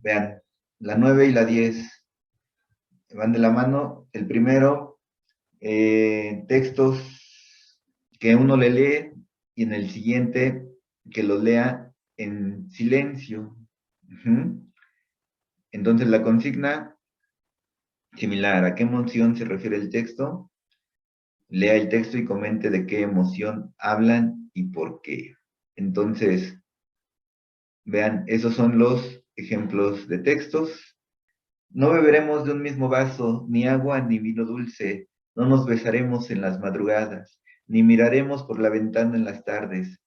Vean, la 9 y la 10 van de la mano. El primero, textos que uno le lee y en el siguiente que los lea en silencio. Entonces la consigna, similar, ¿a qué emoción se refiere el texto? Lea el texto y comente de qué emoción hablan y por qué. Entonces, vean, esos son los ejemplos de textos. No beberemos de un mismo vaso, ni agua ni vino dulce, no nos besaremos en las madrugadas, ni miraremos por la ventana en las tardes.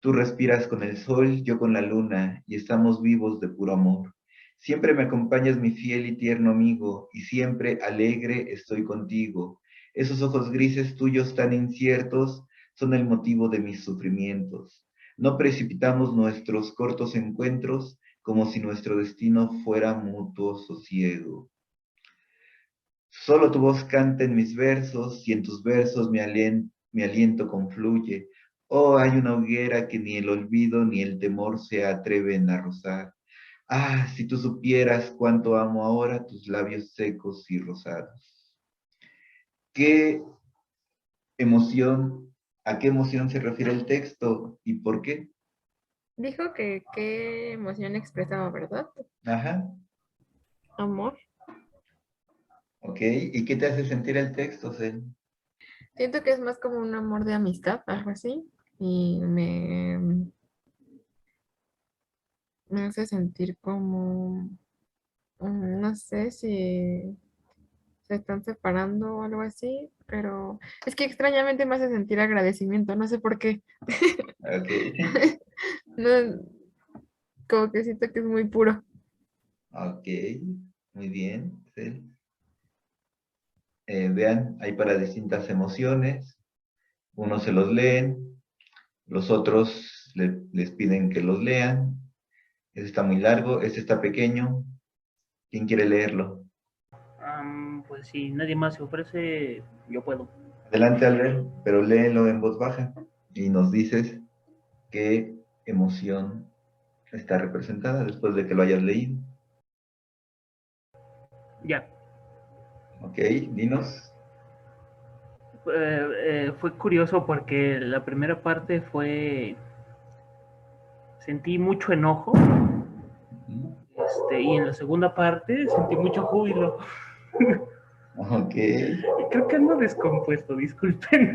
Tú respiras con el sol, yo con la luna, y estamos vivos de puro amor. Siempre me acompañas, mi fiel y tierno amigo, y siempre alegre estoy contigo. Esos ojos grises tuyos tan inciertos son el motivo de mis sufrimientos. No precipitamos nuestros cortos encuentros como si nuestro destino fuera mutuo sosiego. Solo tu voz canta en mis versos, y en tus versos mi aliento confluye. Oh, hay una hoguera que ni el olvido ni el temor se atreven a rozar. Ah, si tú supieras cuánto amo ahora tus labios secos y rosados. ¿Qué emoción, a qué emoción se refiere el texto y por qué? Dijo que qué emoción expresaba, ¿verdad? Ajá, Amor. ok. ¿Y qué te hace sentir el texto, Cel? Siento que es más como un amor de amistad, algo así. Y me hace sentir como, no sé si se están separando o algo así, pero es que extrañamente me hace sentir agradecimiento, no sé por qué. Ok, No, como que siento que es muy puro. ok, muy bien, Cel. Vean, hay para distintas emociones. Unos se los leen, los otros les piden que los lean. Este está muy largo, este está pequeño. ¿Quién quiere leerlo? Pues si nadie más se ofrece, yo puedo. Adelante, Albert, pero léelo en voz baja y nos dices qué emoción está representada después de que lo hayas leído. Ya. Ok, dinos. Fue curioso porque la primera parte fue, sentí mucho enojo, y en la segunda parte sentí mucho júbilo. Ok. Creo que ando descompuesto, disculpen.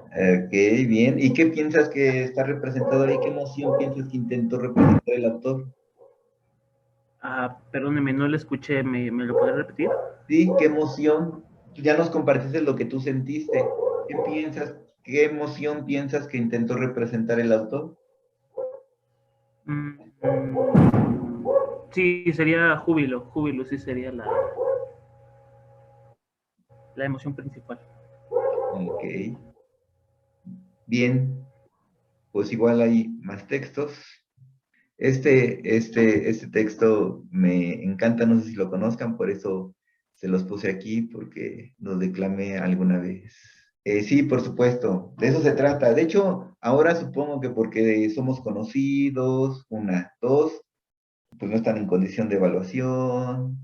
Ok, bien. ¿Y qué piensas que está representado ahí? ¿Qué emoción piensas que intentó representar el autor? Perdóneme, no lo escuché, ¿me lo podés repetir? Sí, ¿qué emoción? Ya nos compartiste lo que tú sentiste. ¿Qué piensas? ¿Qué emoción piensas que intentó representar el autor? Mm, sí, sería júbilo, júbilo sí sería la emoción principal. Ok, bien. Pues igual hay más textos. Este texto me encanta, no sé si lo conozcan, por eso se los puse aquí, porque lo declamé alguna vez. Sí, por supuesto, de eso se trata. De hecho, ahora supongo que porque somos conocidos, una, dos, pues no están en condición de evaluación,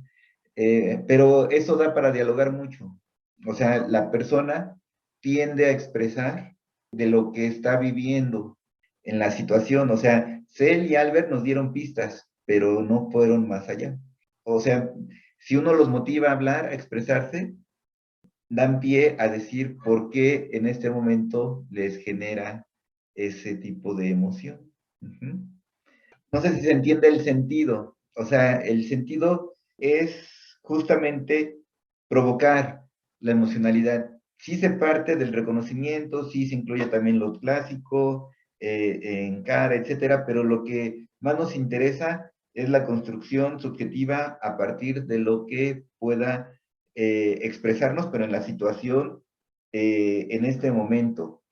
pero eso da para dialogar mucho. O sea, la persona tiende a expresar de lo que está viviendo en la situación. O sea, Cel y Albert nos dieron pistas, pero no fueron más allá. O sea, si uno los motiva a hablar, a expresarse, dan pie a decir por qué en este momento les genera ese tipo de emoción. Ujú. No sé si se entiende el sentido. O sea, el sentido es justamente provocar la emocionalidad. Sí se parte del reconocimiento, sí se incluye también lo clásico, en cara, etcétera, pero lo que más nos interesa es la construcción subjetiva a partir de lo que pueda expresarnos, pero en la situación, en este momento.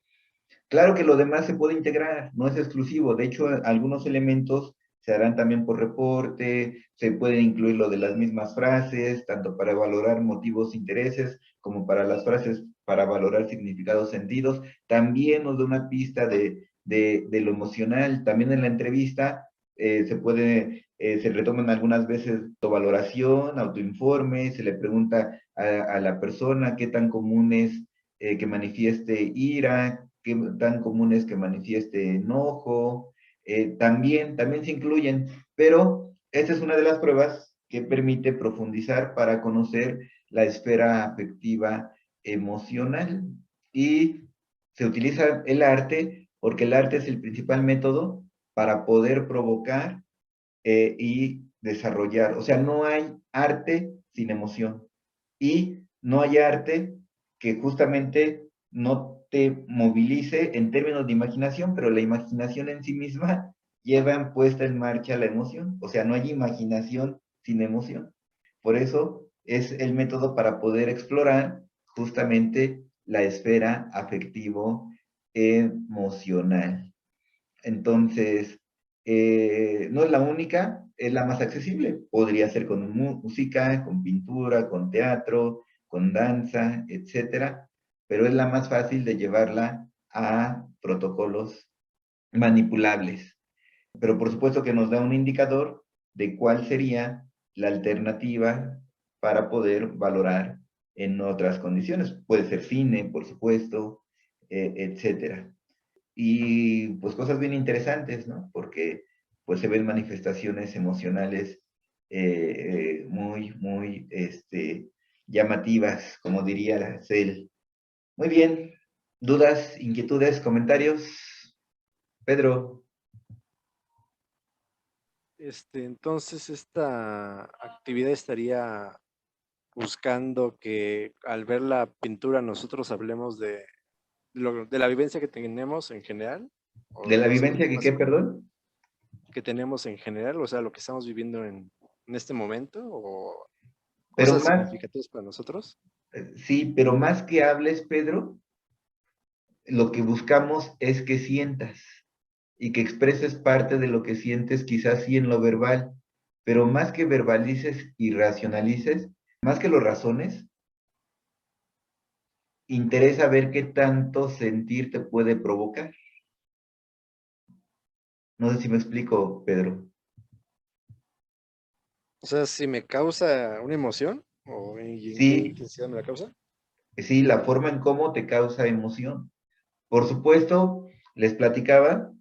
Claro que lo demás se puede integrar, no es exclusivo. De hecho, algunos elementos se harán también por reporte, se puede incluir lo de las mismas frases, tanto para valorar motivos, intereses, como para las frases para valorar significados, sentidos. También nos da una pista de lo emocional. También en la entrevista se retoman algunas veces autovaloración, autoinforme, se le pregunta a la persona qué tan común es que manifieste ira, qué tan común es que manifieste enojo, también se incluyen, pero esta es una de las pruebas que permite profundizar para conocer la esfera afectiva emocional. Y se utiliza el arte porque el arte es el principal método para poder provocar y desarrollar. O sea, no hay arte sin emoción. Y no hay arte que justamente no te movilice en términos de imaginación, pero la imaginación en sí misma lleva puesta en marcha la emoción. O sea, no hay imaginación sin emoción. Por eso es el método para poder explorar justamente la esfera afectivo-emocional. Entonces, no es la única, es la más accesible. Podría ser con música, con pintura, con teatro, con danza, etcétera, pero es la más fácil de llevarla a protocolos manipulables. Pero por supuesto que nos da un indicador de cuál sería la alternativa para poder valorar en otras condiciones. Puede ser cine, por supuesto, etcétera. Y pues cosas bien interesantes, ¿no? Porque pues se ven manifestaciones emocionales muy llamativas, como diría la Cel. Muy bien. ¿Dudas, inquietudes, comentarios? Pedro. Entonces, esta actividad estaría buscando que al ver la pintura nosotros hablemos de la vivencia que tenemos en general, ¿De o la más, vivencia que más qué, perdón? que tenemos en general, o sea, lo que estamos viviendo en este momento, o Pero cosas más, significativas para nosotros. sí, pero más que hables, Pedro, lo que buscamos es que sientas y que expreses parte de lo que sientes, quizás sí en lo verbal, pero más que verbalices y racionalices, más que lo razones, interesa ver qué tanto sentir te puede provocar. No sé si me explico, Pedro. O sea, si me causa una emoción, o en qué Sí, intensidad me la causa. sí, la forma en cómo te causa emoción. Por supuesto, les platicaba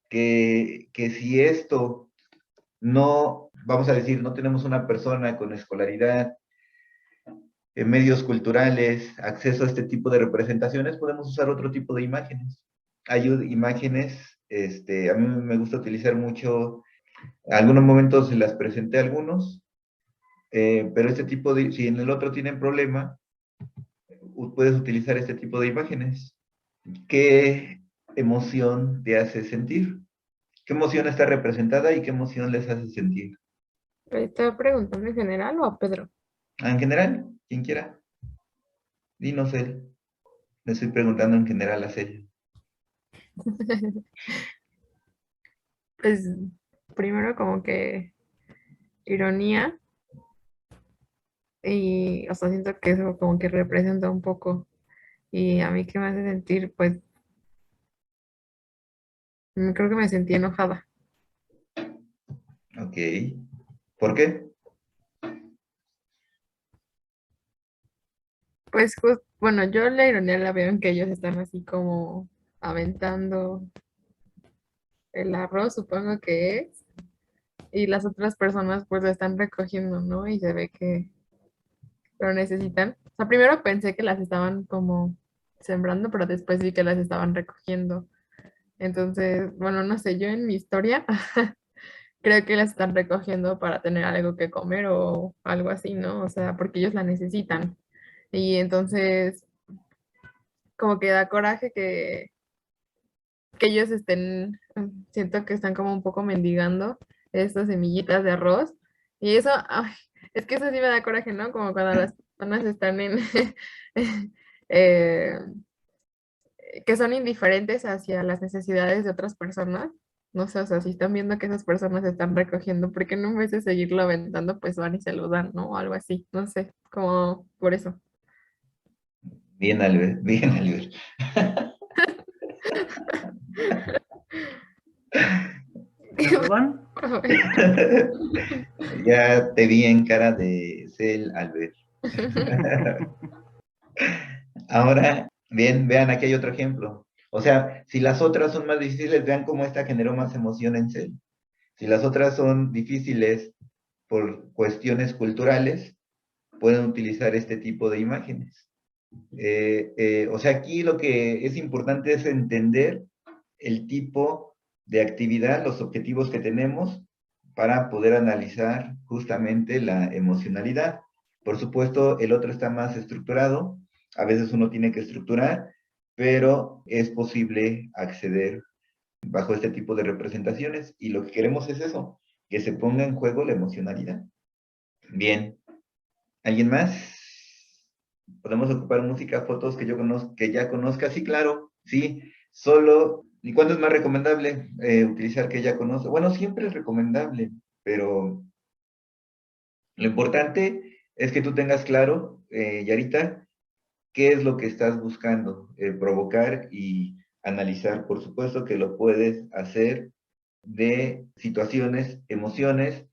que si esto no, vamos a decir, no tenemos una persona con escolaridad, en medios culturales, acceso a este tipo de representaciones, podemos usar otro tipo de imágenes. Hay imágenes, a mí me gusta utilizar mucho, en algunos momentos se las presenté a algunos, pero este tipo de, si en el otro tienen problema, puedes utilizar este tipo de imágenes. ¿Qué emoción te hace sentir? ¿Qué emoción está representada y qué emoción les hace sentir? ¿Le estaba preguntando en general o a Pedro? En general, quien quiera. Dinos él. Le estoy preguntando en general a Celia. Pues primero como que ironía y, o sea, siento que eso como que representa un poco y a mí que me hace sentir, pues creo que me sentí enojada. Ok. ¿Por qué? Pues bueno, yo la ironía la veo en que ellos están así como aventando el arroz, supongo que es, y las otras personas pues lo están recogiendo, ¿no? Y se ve que lo necesitan. O sea, primero pensé que las estaban como sembrando, pero después vi que las estaban recogiendo. Entonces, bueno, no sé, yo en mi historia creo que las están recogiendo para tener algo que comer o algo así, ¿no? O sea, porque ellos la necesitan. Y entonces, como que da coraje que ellos estén, siento que están como un poco mendigando estas semillitas de arroz. Y eso, ay, es que eso sí me da coraje, ¿no? Como cuando las personas están en, eh, que son indiferentes hacia las necesidades de otras personas. No sé, o sea, si están viendo que esas personas están recogiendo, ¿por qué no en vez de seguirlo aventando, pues van y se lo dan, ¿no? O algo así, no sé, como por eso. Bien, Albert. Bien, Albert. ¿Perdón? Ya te vi en cara de Cel, Albert. Ahora, bien, vean, aquí hay otro ejemplo. O sea, si las otras son más difíciles, vean cómo esta generó más emoción en Cel. Si las otras son difíciles por cuestiones culturales, pueden utilizar este tipo de imágenes. O sea, aquí lo que es importante es entender el tipo de actividad, los objetivos que tenemos, para poder analizar justamente la emocionalidad. Por supuesto, el otro está más estructurado, a veces uno tiene que estructurar, pero es posible acceder bajo este tipo de representaciones y lo que queremos es eso, que se ponga en juego la emocionalidad. Bien, ¿alguien más? ¿Podemos ocupar música, fotos que yo conozco, que ya conozca? Sí, claro, sí, solo. ¿Y cuándo es más recomendable utilizar que ya conozca? Bueno, siempre es recomendable, pero lo importante es que tú tengas claro, Yarita, qué es lo que estás buscando provocar y analizar. Por supuesto que lo puedes hacer de situaciones, emociones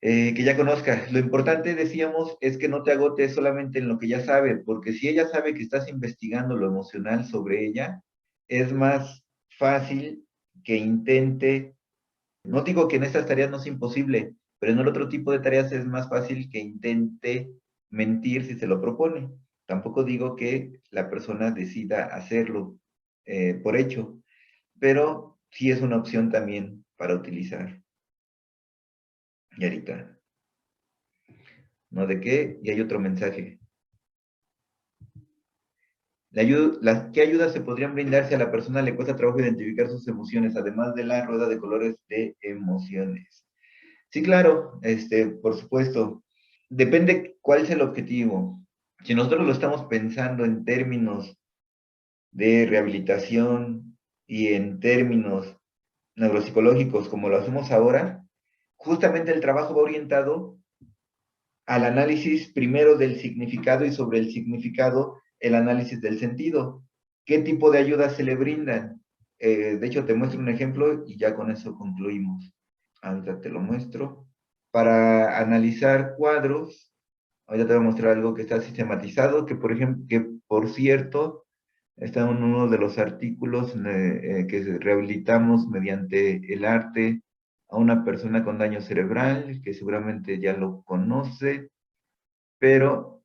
que ya conozca. Lo importante, decíamos, es que no te agotes solamente en lo que ya sabe, porque si ella sabe que estás investigando lo emocional sobre ella, es más fácil que intente, no digo que en estas tareas no es imposible, pero en el otro tipo de tareas es más fácil que intente mentir si se lo propone. Tampoco digo que la persona decida hacerlo por hecho, pero sí es una opción también para utilizar. Yarita. ¿No de qué? Y hay otro mensaje. ¿Qué ayudas se podrían brindar si a la persona le cuesta trabajo identificar sus emociones, además de la rueda de colores de emociones? Sí, claro, por supuesto. Depende cuál es el objetivo. Si nosotros lo estamos pensando en términos de rehabilitación y en términos neuropsicológicos, como lo hacemos ahora, justamente el trabajo va orientado al análisis primero del significado y sobre el significado el análisis del sentido. ¿Qué tipo de ayudas se le brindan? De hecho, te muestro un ejemplo y ya con eso concluimos. Ahorita te lo muestro. Para analizar cuadros, ahorita te voy a mostrar algo que está sistematizado, que por ejemplo, que por cierto, está en uno de los artículos que rehabilitamos mediante el arte a una persona con daño cerebral, que seguramente ya lo conoce, pero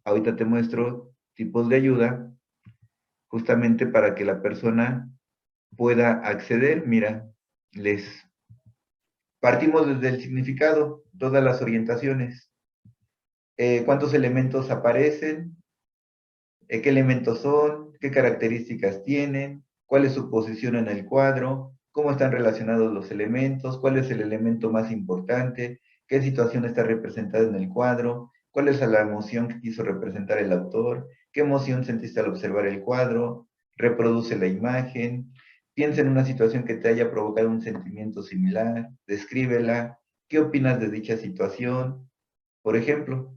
ahorita te muestro tipos de ayuda justamente para que la persona pueda acceder. Mira, les partimos desde el significado, todas las orientaciones. ¿Cuántos elementos aparecen? ¿Qué elementos son? ¿Qué características tienen? ¿Cuál es su posición en el cuadro? ¿Cómo están relacionados los elementos? ¿Cuál es el elemento más importante? ¿Qué situación está representada en el cuadro? ¿Cuál es la emoción que quiso representar el autor? ¿Qué emoción sentiste al observar el cuadro? Reproduce la imagen. Piensa en una situación que te haya provocado un sentimiento similar. Descríbela. ¿Qué opinas de dicha situación? Por ejemplo,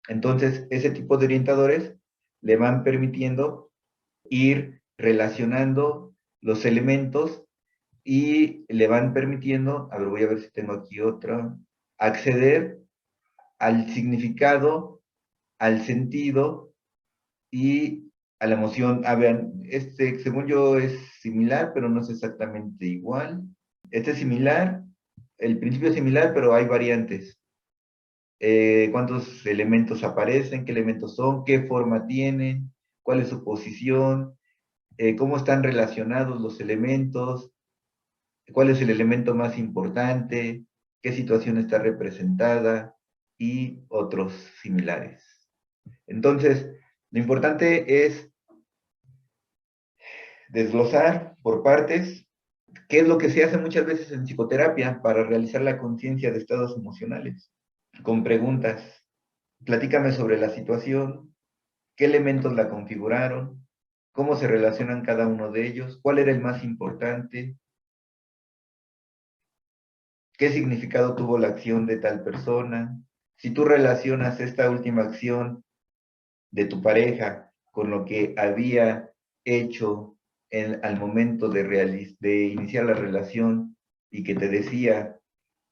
entonces, ese tipo de orientadores le van permitiendo ir relacionando los elementos y le van permitiendo, a ver, voy a ver si tengo aquí otra, acceder al significado, al sentido y a la emoción. A ver, según yo es similar, pero no es exactamente igual. Este es similar, el principio es similar, pero hay variantes. Cuántos elementos aparecen, qué elementos son, qué forma tienen, cuál es su posición, cómo están relacionados los elementos, cuál es el elemento más importante, qué situación está representada y otros similares. Entonces, lo importante es desglosar por partes qué es lo que se hace muchas veces en psicoterapia para realizar la conciencia de estados emocionales, con preguntas. Platícame sobre la situación, qué elementos la configuraron, cómo se relacionan cada uno de ellos, cuál era el más importante, qué significado tuvo la acción de tal persona. Si tú relacionas esta última acción de tu pareja con lo que había hecho al momento de iniciar la relación y que te decía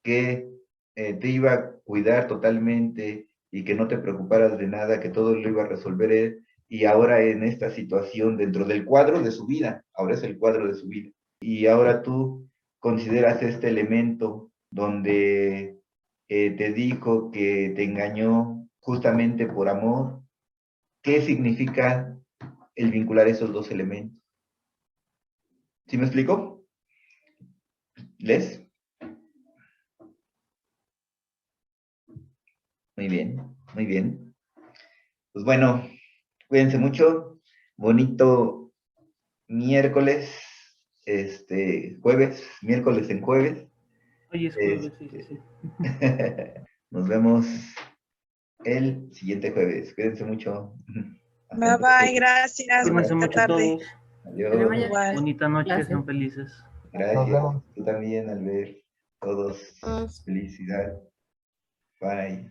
que te iba a cuidar totalmente y que no te preocuparas de nada, que todo lo iba a resolver él, y ahora en esta situación dentro del cuadro de su vida, ahora es el cuadro de su vida, y ahora tú consideras este elemento donde te dijo que te engañó justamente por amor. ¿Qué significa el vincular esos dos elementos? ¿Sí me explico? ¿Les? Muy bien, muy bien. Pues bueno, cuídense mucho. Bonito miércoles, jueves, miércoles en jueves. Hoy es jueves, sí, sí, sí. Nos vemos el siguiente jueves. Cuídense mucho. Hasta Bye entonces. bye, gracias. Cuídense Bonita mucho tarde. todos. Hasta Adiós. mañana. Bonita noche, Gracias. sean felices. Nos Gracias. vemos. Tú también, Albert. Todos. Todos. Felicidad. Bye.